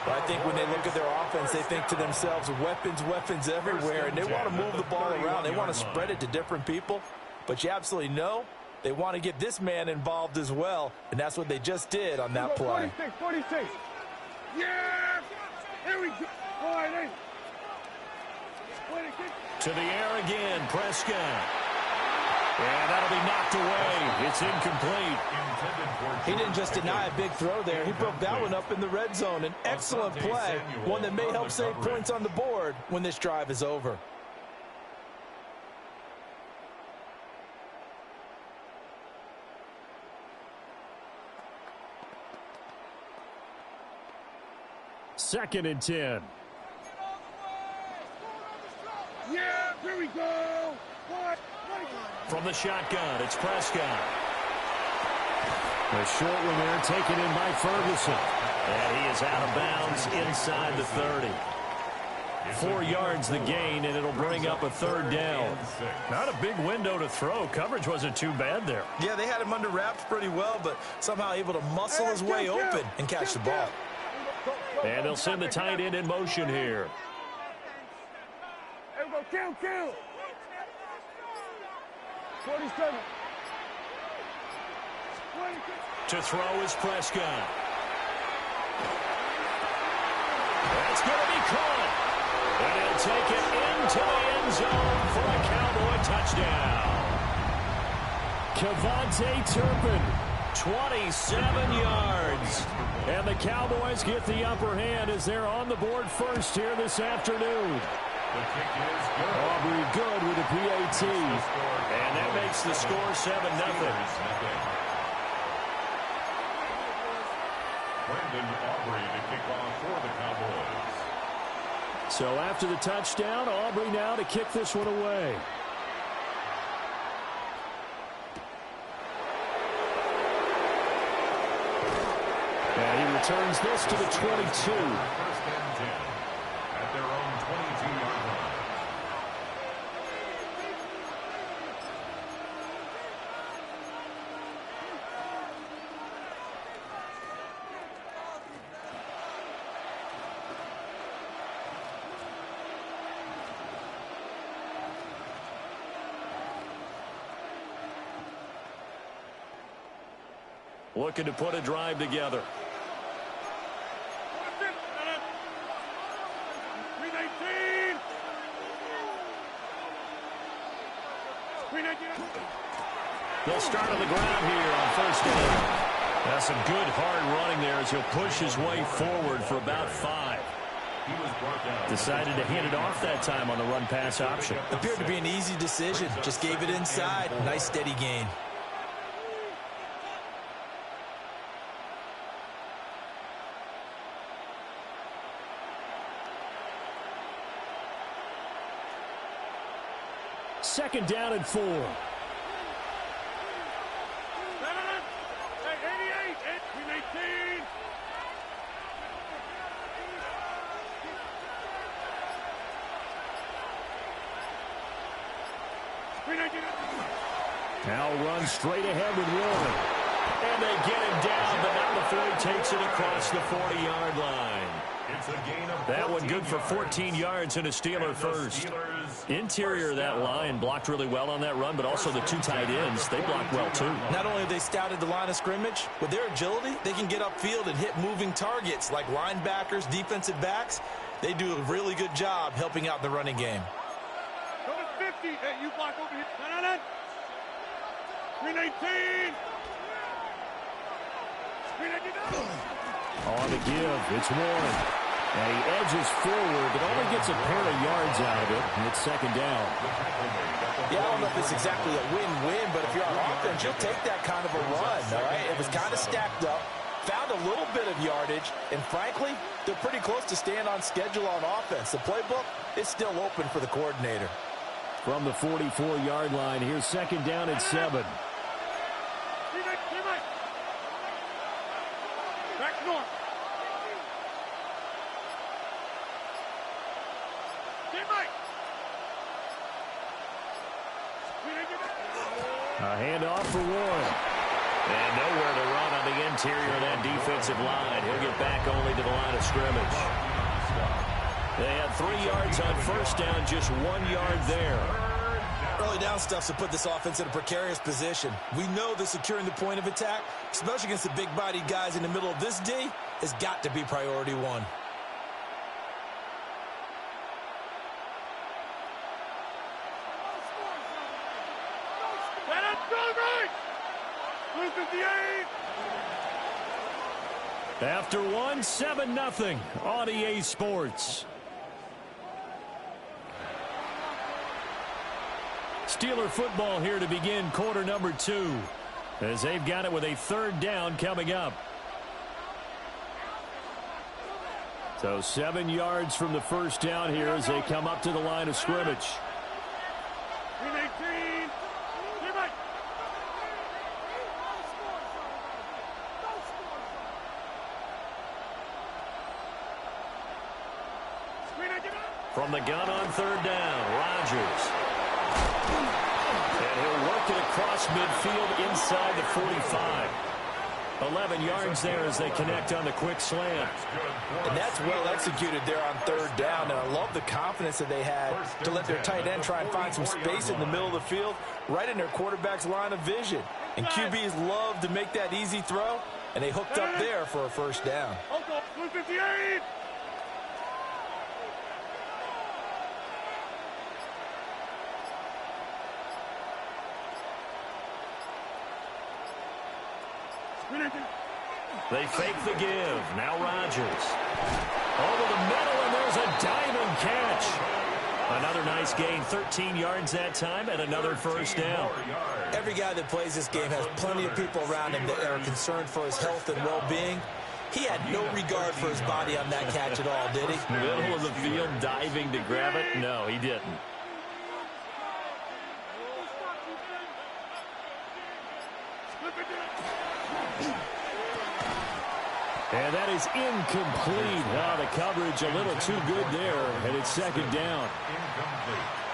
But I think when they look at their offense, they think to themselves, weapons everywhere, and they want to move the ball around. They want to spread it to different people. But you absolutely know they want to get this man involved as well, and that's what they just did on that play. 46. Yeah! Here we go. All right, to the air again, Prescott. And that'll be knocked away. It's incomplete. He didn't just deny a big throw there. He broke that one up in the red zone. An excellent play, one that may help save points on the board when this drive is over. Second and 10. Yeah, here we go. From the shotgun, it's Prescott. A short one there taken in by Ferguson. And he is out of bounds inside the 30. 4 yards the gain, and it'll bring up a third down. Not a big window to throw. Coverage wasn't too bad there. Yeah, they had him under wraps pretty well, but somehow able to muscle his way open and catch the ball. And they'll send the tight end in motion here. There we go, kill. 47. To throw is Prescott. That's going to be caught. And he'll take it into the end zone for a Cowboy touchdown. Kevontae Turpin, 27 yards. And the Cowboys get the upper hand as they're on the board first here this afternoon. Aubrey good with a PAT. And that makes the score 7-0. Brandon Aubrey to kick off for the Cowboys. So after the touchdown, Aubrey now to kick this one away. And he returns this to the 22. First and 10 at their own 22-yard line. Looking to put a drive together. They'll start on the ground here on first down. That's some good hard running there as he'll push his way forward for about 5. Decided to hand it off that time on the run-pass option. Appeared to be an easy decision. Just gave it inside. Nice steady gain. Second down and 4. Hey, 88, 18. Now runs straight ahead with Warren. And they get him down, but not before he takes it across the 40-yard line. It's a gain of that one good for 14 yards and a Steeler first. Interior of that line blocked really well on that run, but also the 2 tight ends, they blocked well too. Not only have they scouted the line of scrimmage, with their agility, they can get upfield and hit moving targets like linebackers, defensive backs. They do a really good job helping out the running game. Number 50, hey, you block over here. No. 319. On the give, it's Warren. And he edges forward, but only gets a pair of yards out of it. And it's second down. Yeah, I don't know if it's exactly a win-win, but if you're on offense, you'll take that kind of a run, all right? It was kind of stacked up, found a little bit of yardage, and frankly, they're pretty close to staying on schedule on offense. The playbook is still open for the coordinator. From the 44-yard line, here's second down and 7. Back north. A handoff for Warren. And nowhere to run on the interior of that defensive line. He'll get back only to the line of scrimmage. They had 3 yards on first down, just 1 yard there. Early down stuff to put this offense in a precarious position. We know that securing the point of attack, especially against the big-bodied guys in the middle of this D, has got to be priority 1. After 1, 7-0 on EA Sports. Steeler football here to begin quarter number 2, as they've got it with a third down coming up. So 7 yards from the first down here as they come up to the line of scrimmage. From the gun on third down, Rodgers. And he'll work it across midfield inside the 45. 11 yards there as they connect on the quick slant. And that's well executed there on third down. And I love the confidence that they had to let their tight end try and find some space in the middle of the field, right in their quarterback's line of vision. And QBs love to make that easy throw, and they hooked up there for a first down. 258. They fake the give. Now Rodgers. Over the middle, and there's a diamond catch. Another nice gain, 13 yards that time, and another first down. Every guy that plays this game has plenty of people around him that are concerned for his health and well-being. He had no regard for his body on that catch at all, did he? Middle of the field, diving to grab it. No, he didn't. And that is incomplete. Wow, the coverage a little too good there, and it's second down.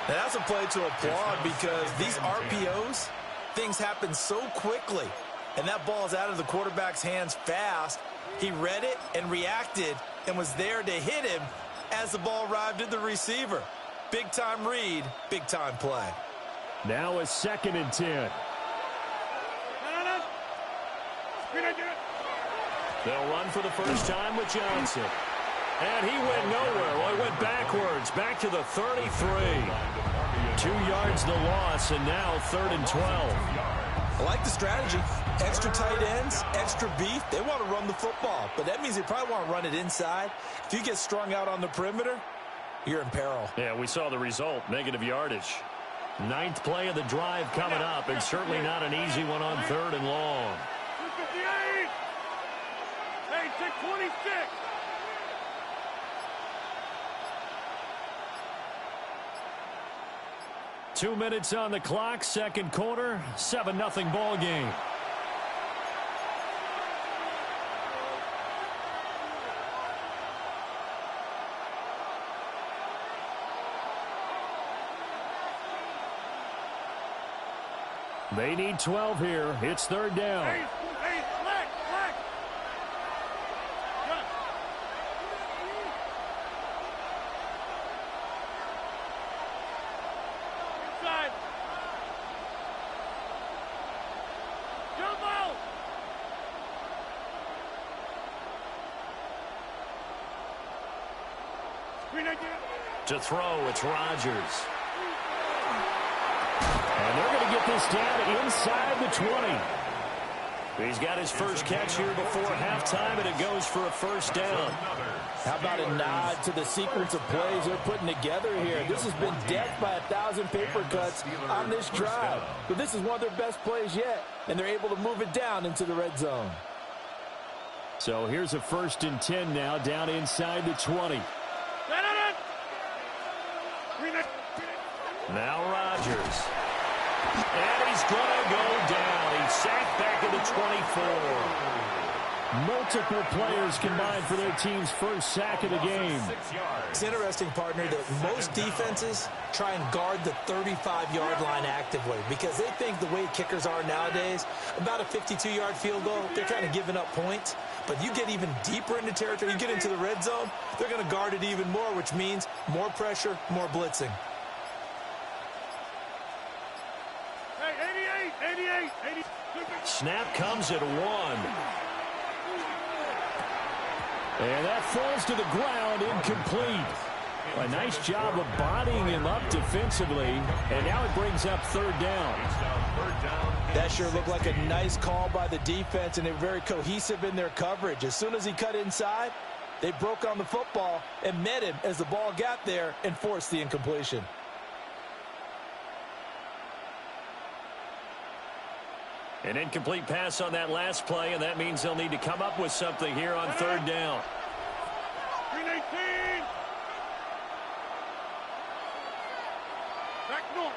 And that's a play to applaud because these RPOs, things happen so quickly. And that ball's out of the quarterback's hands fast. He read it and reacted and was there to hit him as the ball arrived at the receiver. Big-time read, big-time play. Now a 2nd and 10. They'll run for the first time with Johnson. And he went nowhere. Well, he went backwards, back to the 33. 2 yards the loss, and now 3rd and 12. I like the strategy. Extra tight ends, extra beef. They want to run the football, but that means they probably want to run it inside. If you get strung out on the perimeter, you're in peril. Yeah, we saw the result, negative yardage. 9th play of the drive coming up, and certainly not an easy one on 3rd and long. 258. Hey, 626. Two minutes on the clock, second quarter, 7-0 ball game. They need 12 here. It's 3rd down. Hey, flex. Cut. Inside. Jump out. Screen again. To throw, it's Rodgers. And they're going to get this down inside the 20. He's got his first catch here before halftime, and it goes for a first down. How about a nod to the sequence of plays they're putting together here? This has been death by 1,000 paper cuts on this drive. But this is one of their best plays yet, and they're able to move it down into the red zone. So here's a 1st and 10 now, down inside the 20. Now Rodgers. And he's going to go down. He's sacked back at the 24. Multiple players combined for their team's first sack of the game. It's interesting, partner, that most defenses try and guard the 35-yard line actively because they think the way kickers are nowadays, about a 52-yard field goal, they're kind of giving up points. But you get even deeper into territory, you get into the red zone, they're going to guard it even more, which means more pressure, more blitzing. Hey, 88. Snap comes at 1. And that falls to the ground, incomplete. A nice job of bodying him up defensively, and now it brings up 3rd down. That sure looked like a nice call by the defense, and they're very cohesive in their coverage. As soon as he cut inside, they broke on the football and met him as the ball got there and forced the incompletion. An incomplete pass on that last play, and that means they'll need to come up with something here on 3rd down. 319. Back north.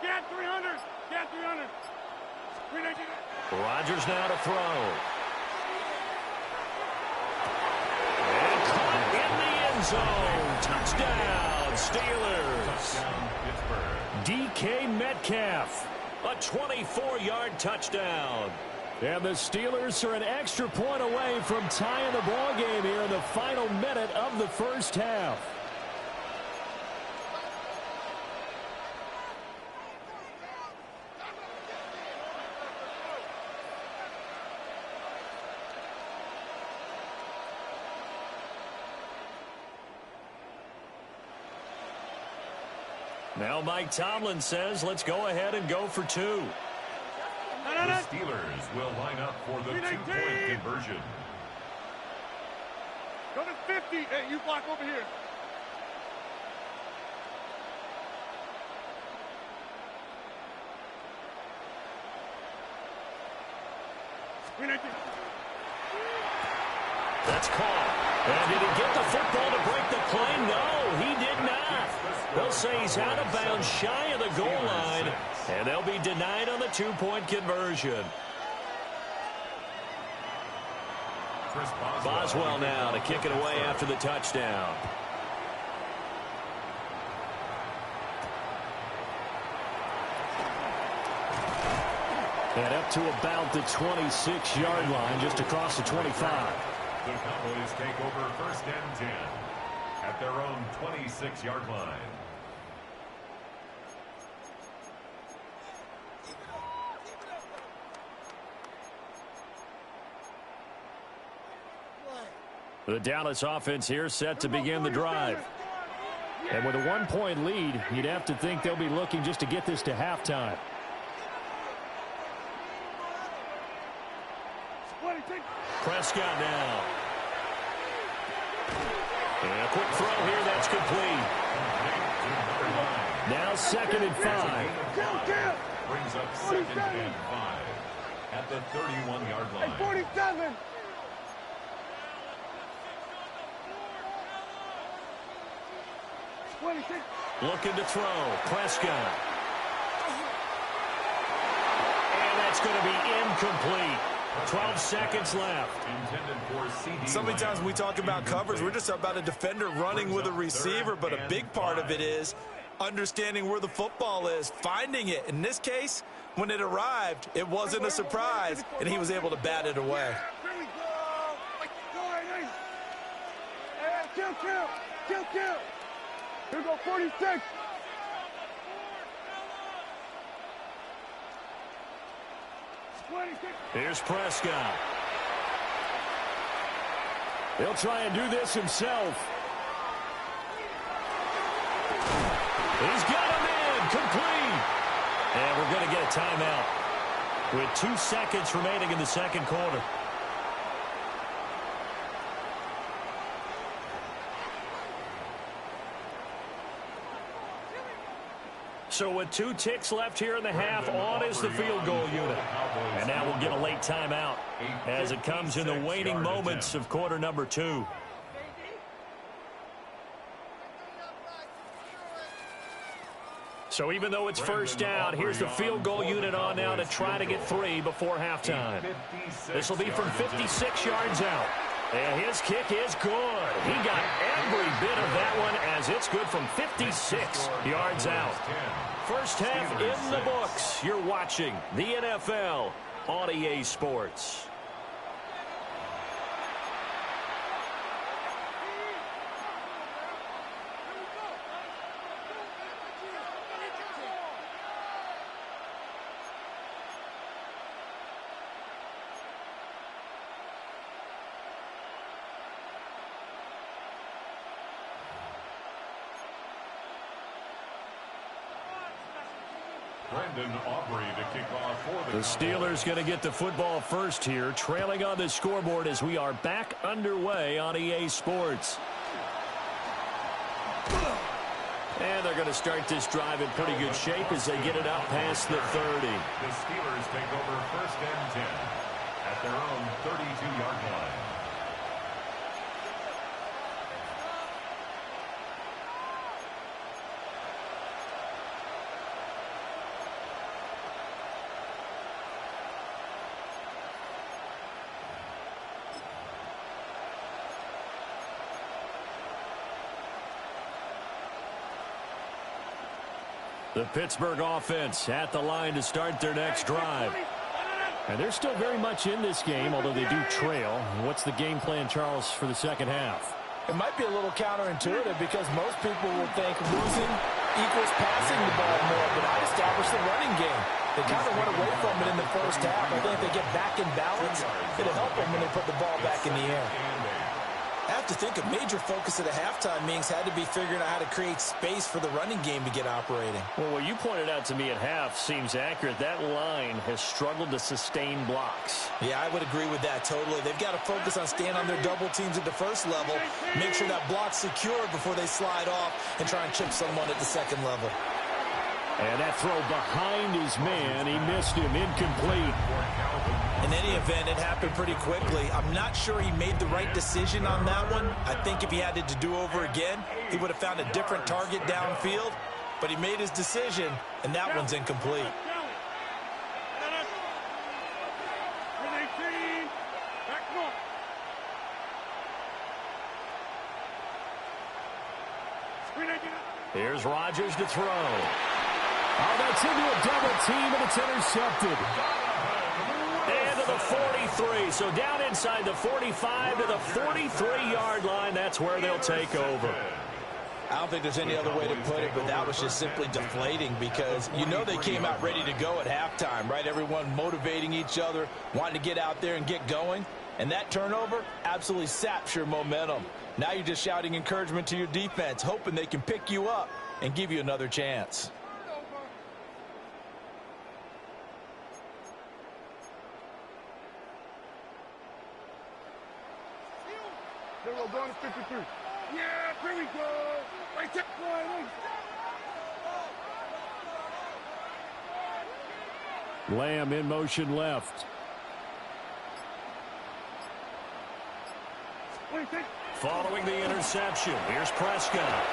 Get 300. Get 300. Rodgers now to throw. And caught in the end zone. Touchdown, Steelers. Touchdown, Pittsburgh. DK Metcalf, a 24-yard touchdown. And the Steelers are an extra point away from tying the ball game here in the final minute of the first half. Now Mike Tomlin says, let's go ahead and go for two. The Steelers will line up for the two-point conversion. Go to 50. Hey, you block over here. That's caught. And did he get the football to break the play? No, he did not. They'll say he's out of bounds shy of the goal line, and they'll be denied on the two-point conversion. Boswell now to kick it away after the touchdown. And up to about the 26-yard line, just across the 25. The Cowboys take over first and 10 at their own 26-yard line. The Dallas offense here set to begin the drive. And with a one-point lead, you'd have to think they'll be looking just to get this to halftime. Prescott now. And a quick throw here, that's complete. Now 2nd and 5. Brings up 2nd and 5 at the 31-yard line. 47. Looking to throw. Prescott. And that's going to be incomplete. 12 seconds left. So many times when we talk about coverage, we're just about a defender running with a receiver, but a big part of it is understanding where the football is, finding it. In this case, when it arrived, it wasn't a surprise, and he was able to bat it away. Here we go. Kill. Here we go, 46. Here's Prescott. He'll try and do this himself. He's got him in, complete. And we're going to get a timeout with 2 seconds remaining in the second quarter. So with 2 ticks left here in the half, on is the field goal unit. And now we'll get a late timeout as it comes in the waning moments of quarter number 2. So even though it's first down, here's the field goal unit on now to try to get 3 before halftime. This will be from 56 yards out. And his kick is good. He got every bit of that one as it's good from 56 yards out. First half in the books. You're watching the NFL on EA Sports. The Steelers going to get the football first here, trailing on the scoreboard as we are back underway on EA Sports. And they're going to start this drive in pretty good shape as they get it up past the 30. The Steelers take over first and 10 at their own 32-yard line. The Pittsburgh offense at the line to start their next drive. And they're still very much in this game, although they do trail. What's the game plan, Charles, for the second half? It might be a little counterintuitive because most people will think losing equals passing the ball more, but I established the running game. They kind of went away from it in the first half. I think if they get back in balance, it'll help them when they put the ball back in the air. I have to think a major focus of the halftime meetings had to be figuring out how to create space for the running game to get operating. Well, what you pointed out to me at half seems accurate. That line has struggled to sustain blocks. Yeah, I would agree with that totally. They've got to focus on staying on their double teams at the first level, make sure that block's secure before they slide off and try and chip someone at the second level. And that throw behind his man, he missed him, incomplete. In any event, it happened pretty quickly. I'm not sure he made the right decision on that one. I think if he had it to do over again, he would have found a different target downfield. But he made his decision, and that one's incomplete. Here's Rodgers to throw. Oh, that's into a double team, and it's intercepted. And to the 43. So down inside the 45 to the 43-yard line. That's where they'll take over. I don't think there's any other way to put it, but that was just simply deflating because you know they came out ready to go at halftime, right? Everyone motivating each other, wanting to get out there and get going. And that turnover absolutely saps your momentum. Now you're just shouting encouragement to your defense, hoping they can pick you up and give you another chance. We're going to 53. Yeah, here we go. Right there. Lamb in motion left. Following the interception, here's Prescott.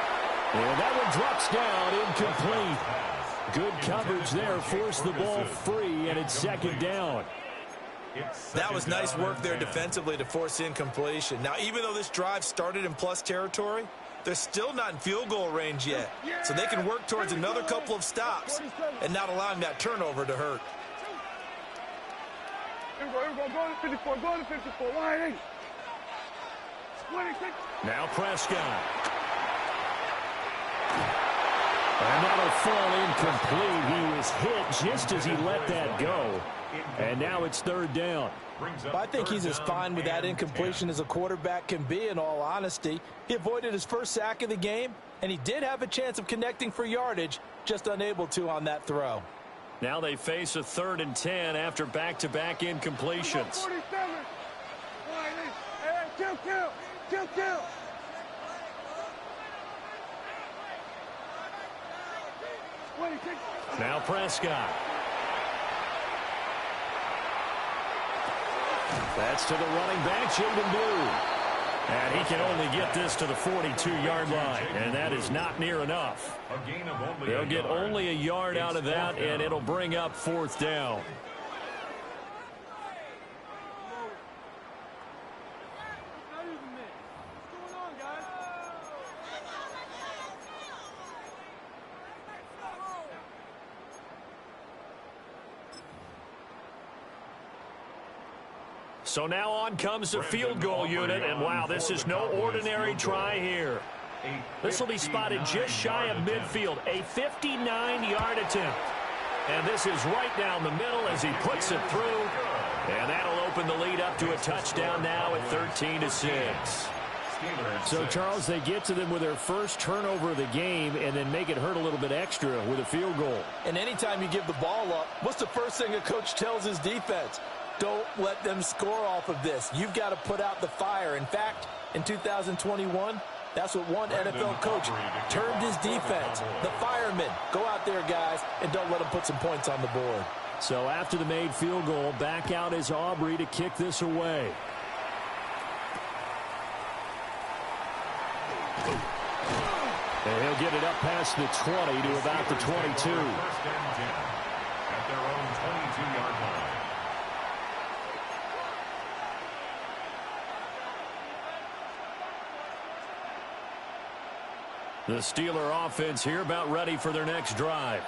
And that one drops down, incomplete. Good coverage there, forced the ball free, and it's second down. That was nice work there defensively to force incompletion. Now, even though this drive started in plus territory, they're still not in field goal range yet. So they can work towards another couple of stops and not allowing that turnover to hurt. Here we go. Go to 54. Go to 54. Wide 8. 26. Now Prescott. And that'll fall incomplete. He was hit just as he let that go. And now it's third down. Well, I think he's as fine with that incompletion as a quarterback can be, in all honesty. He avoided his first sack of the game, and he did have a chance of connecting for yardage, just unable to on that throw. Now they face a 3rd and 10 after back-to-back incompletions. 47. Wide 8. Hey, kill. Now Prescott. That's to the running back, Jaden Blue. And he can only get this to the 42-yard line, and that is not near enough. They'll get only a yard out of that, and it'll bring up 4th down. So now on comes the field goal unit, and wow, this is no ordinary try here. This will be spotted just shy of midfield, a 59-yard attempt. And this is right down the middle as he puts it through, and that'll open the lead up to a touchdown now at 13-6. So, Charles, they get to them with their first turnover of the game and then make it hurt a little bit extra with a field goal. And anytime you give the ball up, what's the first thing a coach tells his defense? Don't let them score off of this. You've got to put out the fire. In fact, in 2021, that's what one NFL coach termed his defense. The firemen. Go out there, guys, and don't let them put some points on the board. So after the made field goal, back out is Aubrey to kick this away. And he'll get it up past the 20 to about the 22. At their own 22-yard line. The Steeler offense here about ready for their next drive.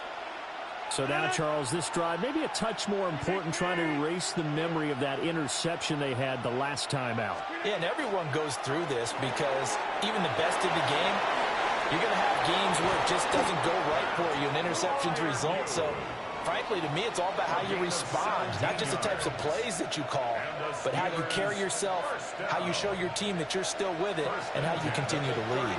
So now, Charles, this drive maybe a touch more important, trying to erase the memory of that interception they had the last time out. Yeah, and everyone goes through this because even the best in the game, you're going to have games where it just doesn't go right for you, and interceptions result. So, frankly, to me, it's all about how you respond, not just the types of plays that you call, but how you carry yourself, how you show your team that you're still with it, and how you continue to lead.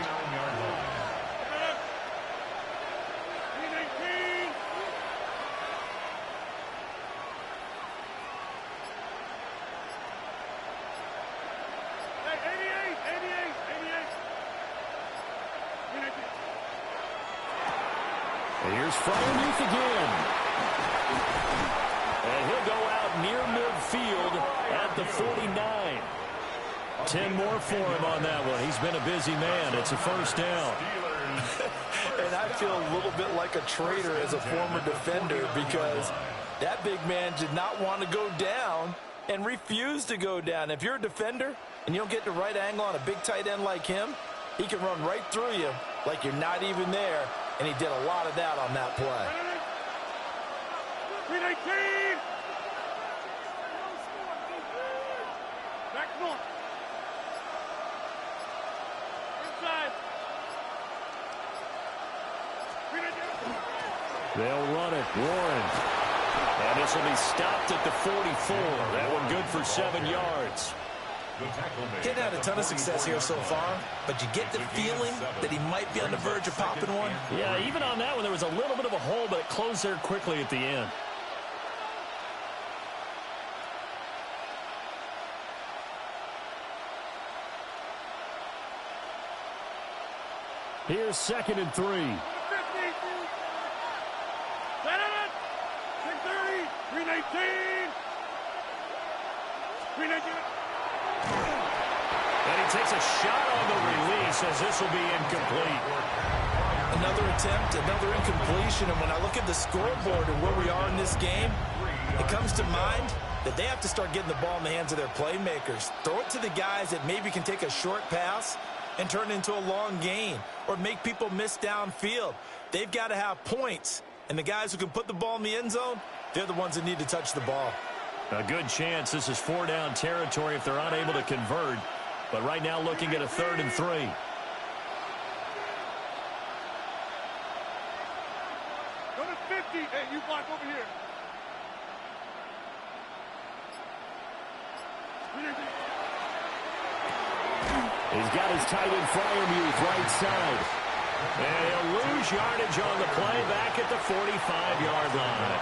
Here's Freiermuth again. And he'll go out near midfield at the 49. 10 more for him on that one. He's been a busy man. It's a first down. And I feel a little bit like a traitor as a former defender because that big man did not want to go down and refused to go down. If you're a defender and you don't get the right angle on a big tight end like him, he can run right through you like you're not even there. And he did a lot of that on that play. 319! Back north. Inside. They'll run it. Warren. And this will be stopped at the 44. That one good for 7 yards. He hadn't had a ton of success here so far, but you get the feeling that he might be on the verge of popping one. Yeah, even on that one, there was a little bit of a hole, but it closed there quickly at the end. Here's 2nd and 3. 50. Set it. 630. 319. 319. And he takes a shot on the release as this will be incomplete. Another attempt, another incompletion, and when I look at the scoreboard and where we are in this game, it comes to mind that they have to start getting the ball in the hands of their playmakers. Throw it to the guys that maybe can take a short pass and turn it into a long gain or make people miss downfield. They've got to have points, and the guys who can put the ball in the end zone, they're the ones that need to touch the ball. A good chance this is 4-down territory if they're unable to convert. But right now looking at a 3rd and 3. Go to 50. Hey, you block over here. He's got his tight end Freiermuth right side. And he'll lose yardage on the play back at the 45-yard line.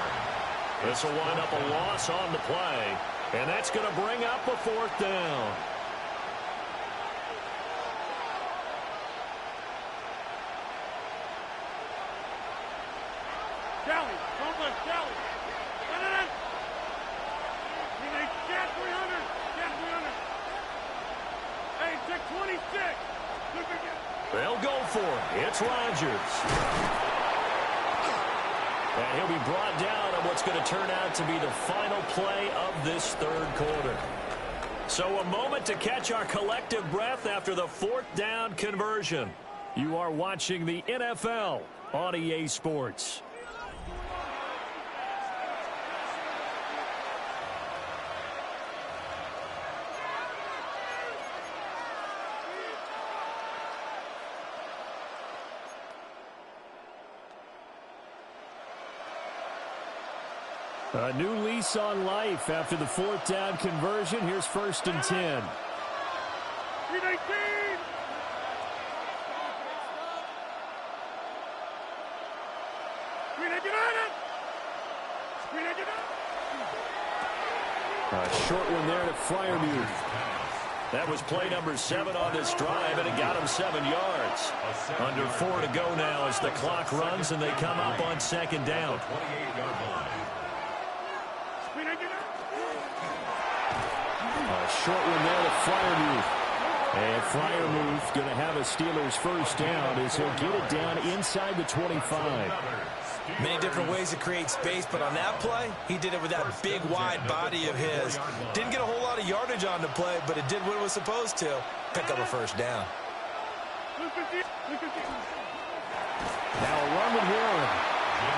This will wind up a loss on the play. And that's going to bring up a 4th down. Kelly, complex, Kelly. Cat 300. Cat 300. Hey, 626. They'll go for it. It's Rodgers. And he'll be brought down on what's going to turn out to be the final play of this 3rd quarter. So a moment to catch our collective breath after the 4th down conversion. You are watching the NFL on EA Sports. A new lease on life after the 4th down conversion. Here's 1st and 10. 319. A short one there to Freiermuth. That was play number 7 on this drive, and it got him 7 yards. Under 4 to go now as the clock runs, and they come up on 2nd down. A short one there to Freiermuth. And Freiermuth going to have a Steelers 1st down as he'll get it down inside the 25. Many different ways to create space, but on that play, he did it with that big, wide body of his. Didn't get a whole lot of yardage on the play, but it did what it was supposed to. Pick up a 1st down. Now a run with Warren.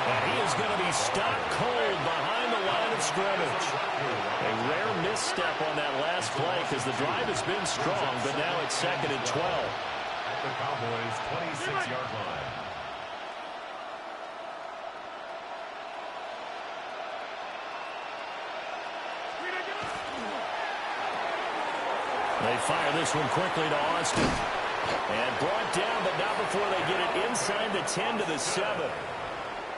And he is going to be stopped cold behind the line of scrimmage. A rare misstep on that last play because the drive has been strong, but now it's 2nd and 12. At the Cowboys' 26-yard line. They fire this one quickly to Austin. And brought down, but not before they get it inside the 10 to the 7.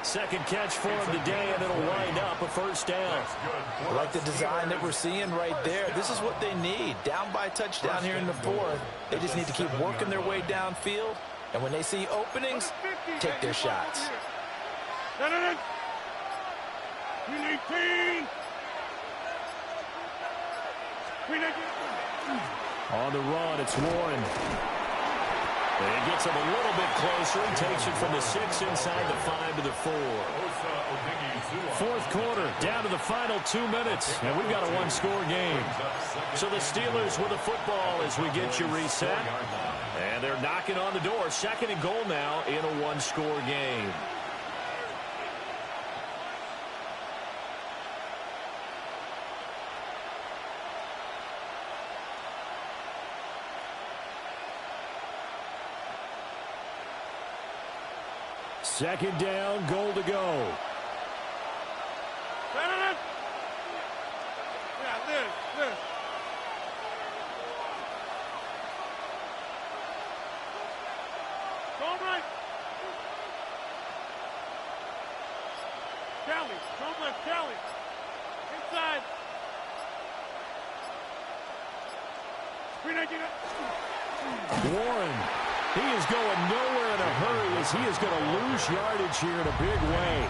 Second catch for him today, and it'll wind up a first down. I like the design that we're seeing right there. This is what they need. Down by a touchdown here in the 4th. They just need to keep working their way downfield. And when they see openings, take their shots. On the run, it's Warren. And he gets him a little bit closer. He takes it from the 6 inside the 5 to the 4. 4th quarter, down to the final 2 minutes. And we've got a one-score game. So the Steelers with the football as we get you reset. And they're knocking on the door. 2nd and goal now in a one-score game. Second down, goal to go. Liz. Go right. Kelly, go left, Kelly. Inside. Warren, he is going nowhere in a hurry as he is going to lose yardage here in a big way.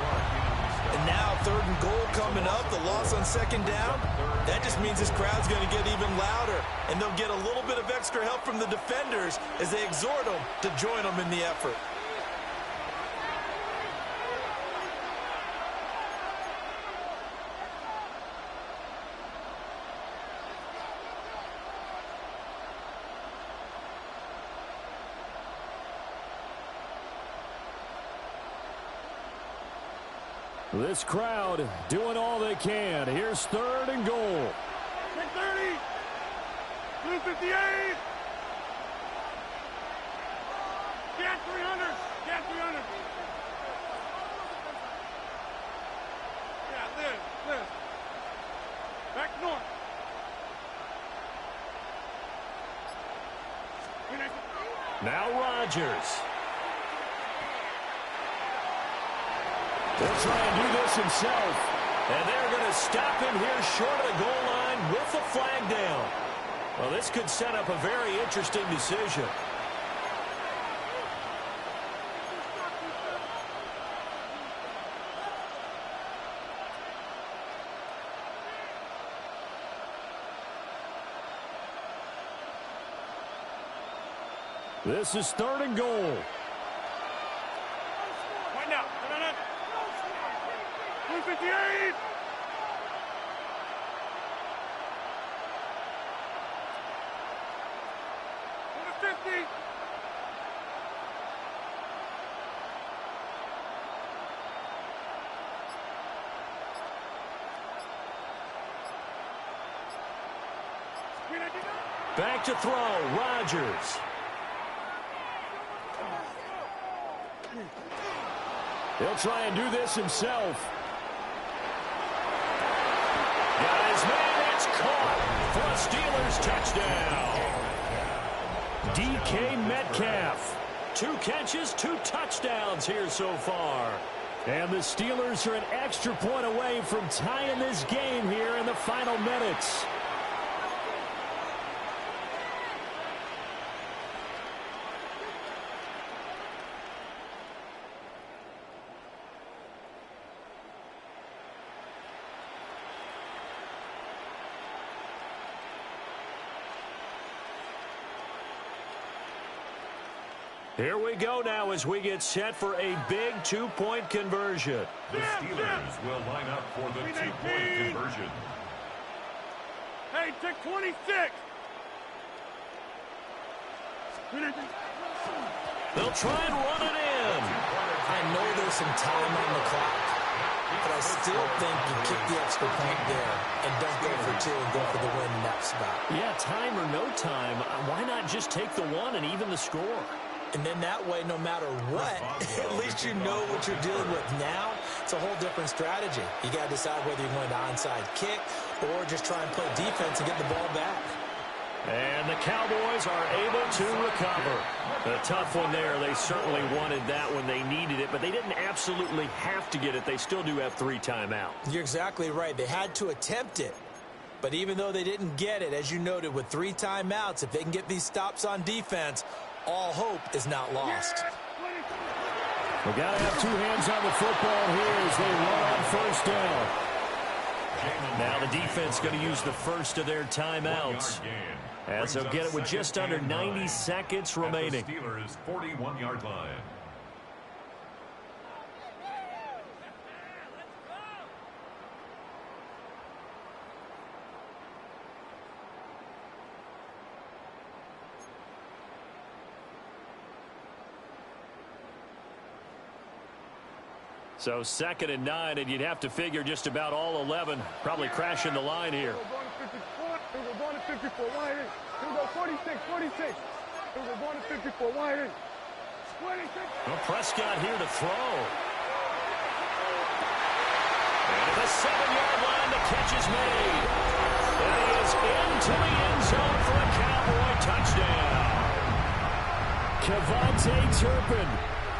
And now 3rd and goal coming up, the loss on 2nd down. That just means this crowd's going to get even louder. And they'll get a little bit of extra help from the defenders as they exhort them to join them in the effort. This crowd doing all they can. Here's 3rd and goal. 630. 258. Gas 300. Gas 300. Yeah, Liz. Back north. Now Rodgers. He'll try and do this himself. And they're going to stop him here short of the goal line with the flag down. Well, this could set up a very interesting decision. This is 3rd and goal. Right now. 258. Back to throw, Rodgers. He'll try and do this himself. Got his man, it's caught for a Steelers touchdown. DK Metcalf. 2 catches, 2 touchdowns here so far. And the Steelers are an extra point away from tying this game here in the final minutes. Here we go now as we get set for a big 2-point conversion. The Steelers will line up for the 2-point conversion. Hey, check 26. They'll try and run it in. I know there's some time on the clock, but I still think you kick the extra point there and don't go for two and go for the win in that spot. Yeah, time or no time, why not just take the one and even the score? And then that way, no matter what, at least you know what you're dealing with now. It's a whole different strategy. You got to decide whether you're going to onside kick or just try and play defense and get the ball back. And the Cowboys are able to recover. A tough one there. They certainly wanted that when they needed it, but they didn't absolutely have to get it. They still do have 3 timeouts. You're exactly right. They had to attempt it. But even though they didn't get it, as you noted, with 3 timeouts, if they can get these stops on defense, all hope is not lost. We got to have 2 hands on the football here as they run on first down. Now the defense going to use the first of their timeouts, as they'll get it with just under 90 seconds remaining. Steelers' 41-yard line. So 2nd and 9, and you'd have to figure just about all 11 probably crashing the line here. We're going to 54. Wide in. Here we go. 46. 46. Here we're going to 54. Wide in. 26. Well, Prescott here to throw. And at the 7-yard line, the catch is made. And he is into the end zone for a Cowboy touchdown. Kevontae Turpin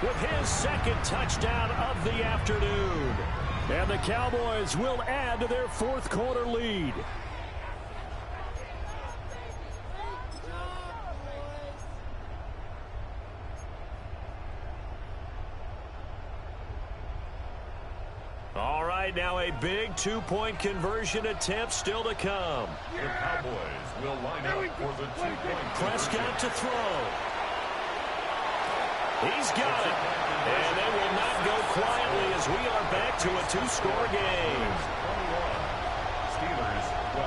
with his 2nd touchdown of the afternoon. And the Cowboys will add to their 4th quarter lead. All right, now a big 2-point conversion attempt still to come. The Cowboys will line up for the 2-point. Prescott to throw. He's got it. And they will not go quietly as we are back to a 2-score game. 21. Steelers 12.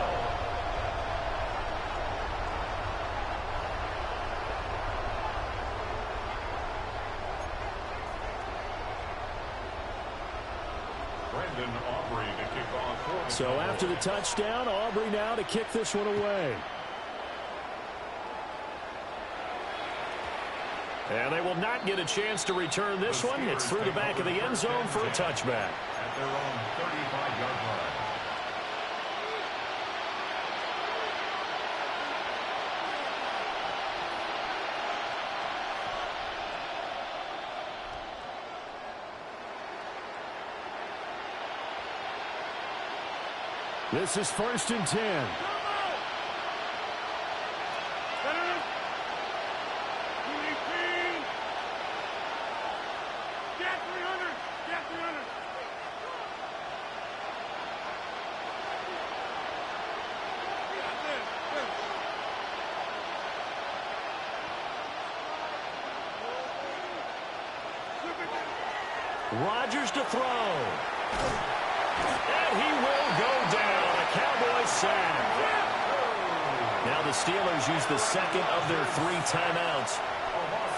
Brandon Aubrey to kick off. So after the touchdown, Aubrey now to kick this one away. And they will not get a chance to return this one. It's through the back of the end zone for a touchback. At their own 35-yard line. This is 1st and 10. Rodgers to throw. And he will go down. A Cowboys sack. Now the Steelers use the 2nd of their 3 timeouts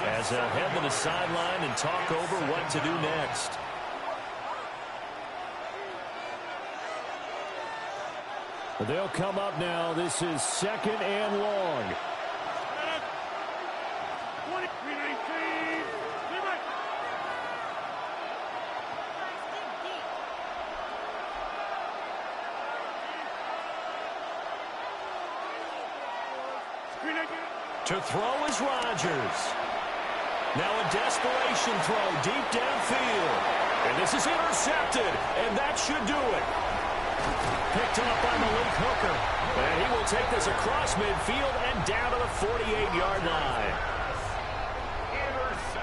as they'll head to the sideline and talk over what to do next. They'll come up now. This is 2nd and long. To throw is Rodgers. Now a desperation throw deep downfield. And this is intercepted, and that should do it. Picked up by Malik Hooker. And he will take this across midfield and down to the 48-yard line.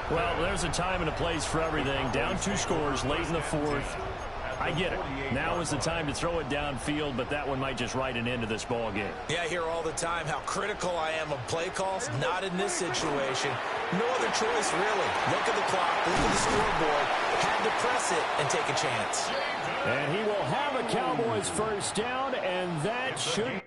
Well, there's a time and a place for everything. Down 2 scores late in the 4th. I get it. Now is the time to throw it downfield, but that one might just write an end to this ball game. Yeah, I hear all the time how critical I am of play calls. Not in this situation. No other choice, really. Look at the clock. Look at the scoreboard. Had to press it and take a chance. And he will have a Cowboys first down, and that should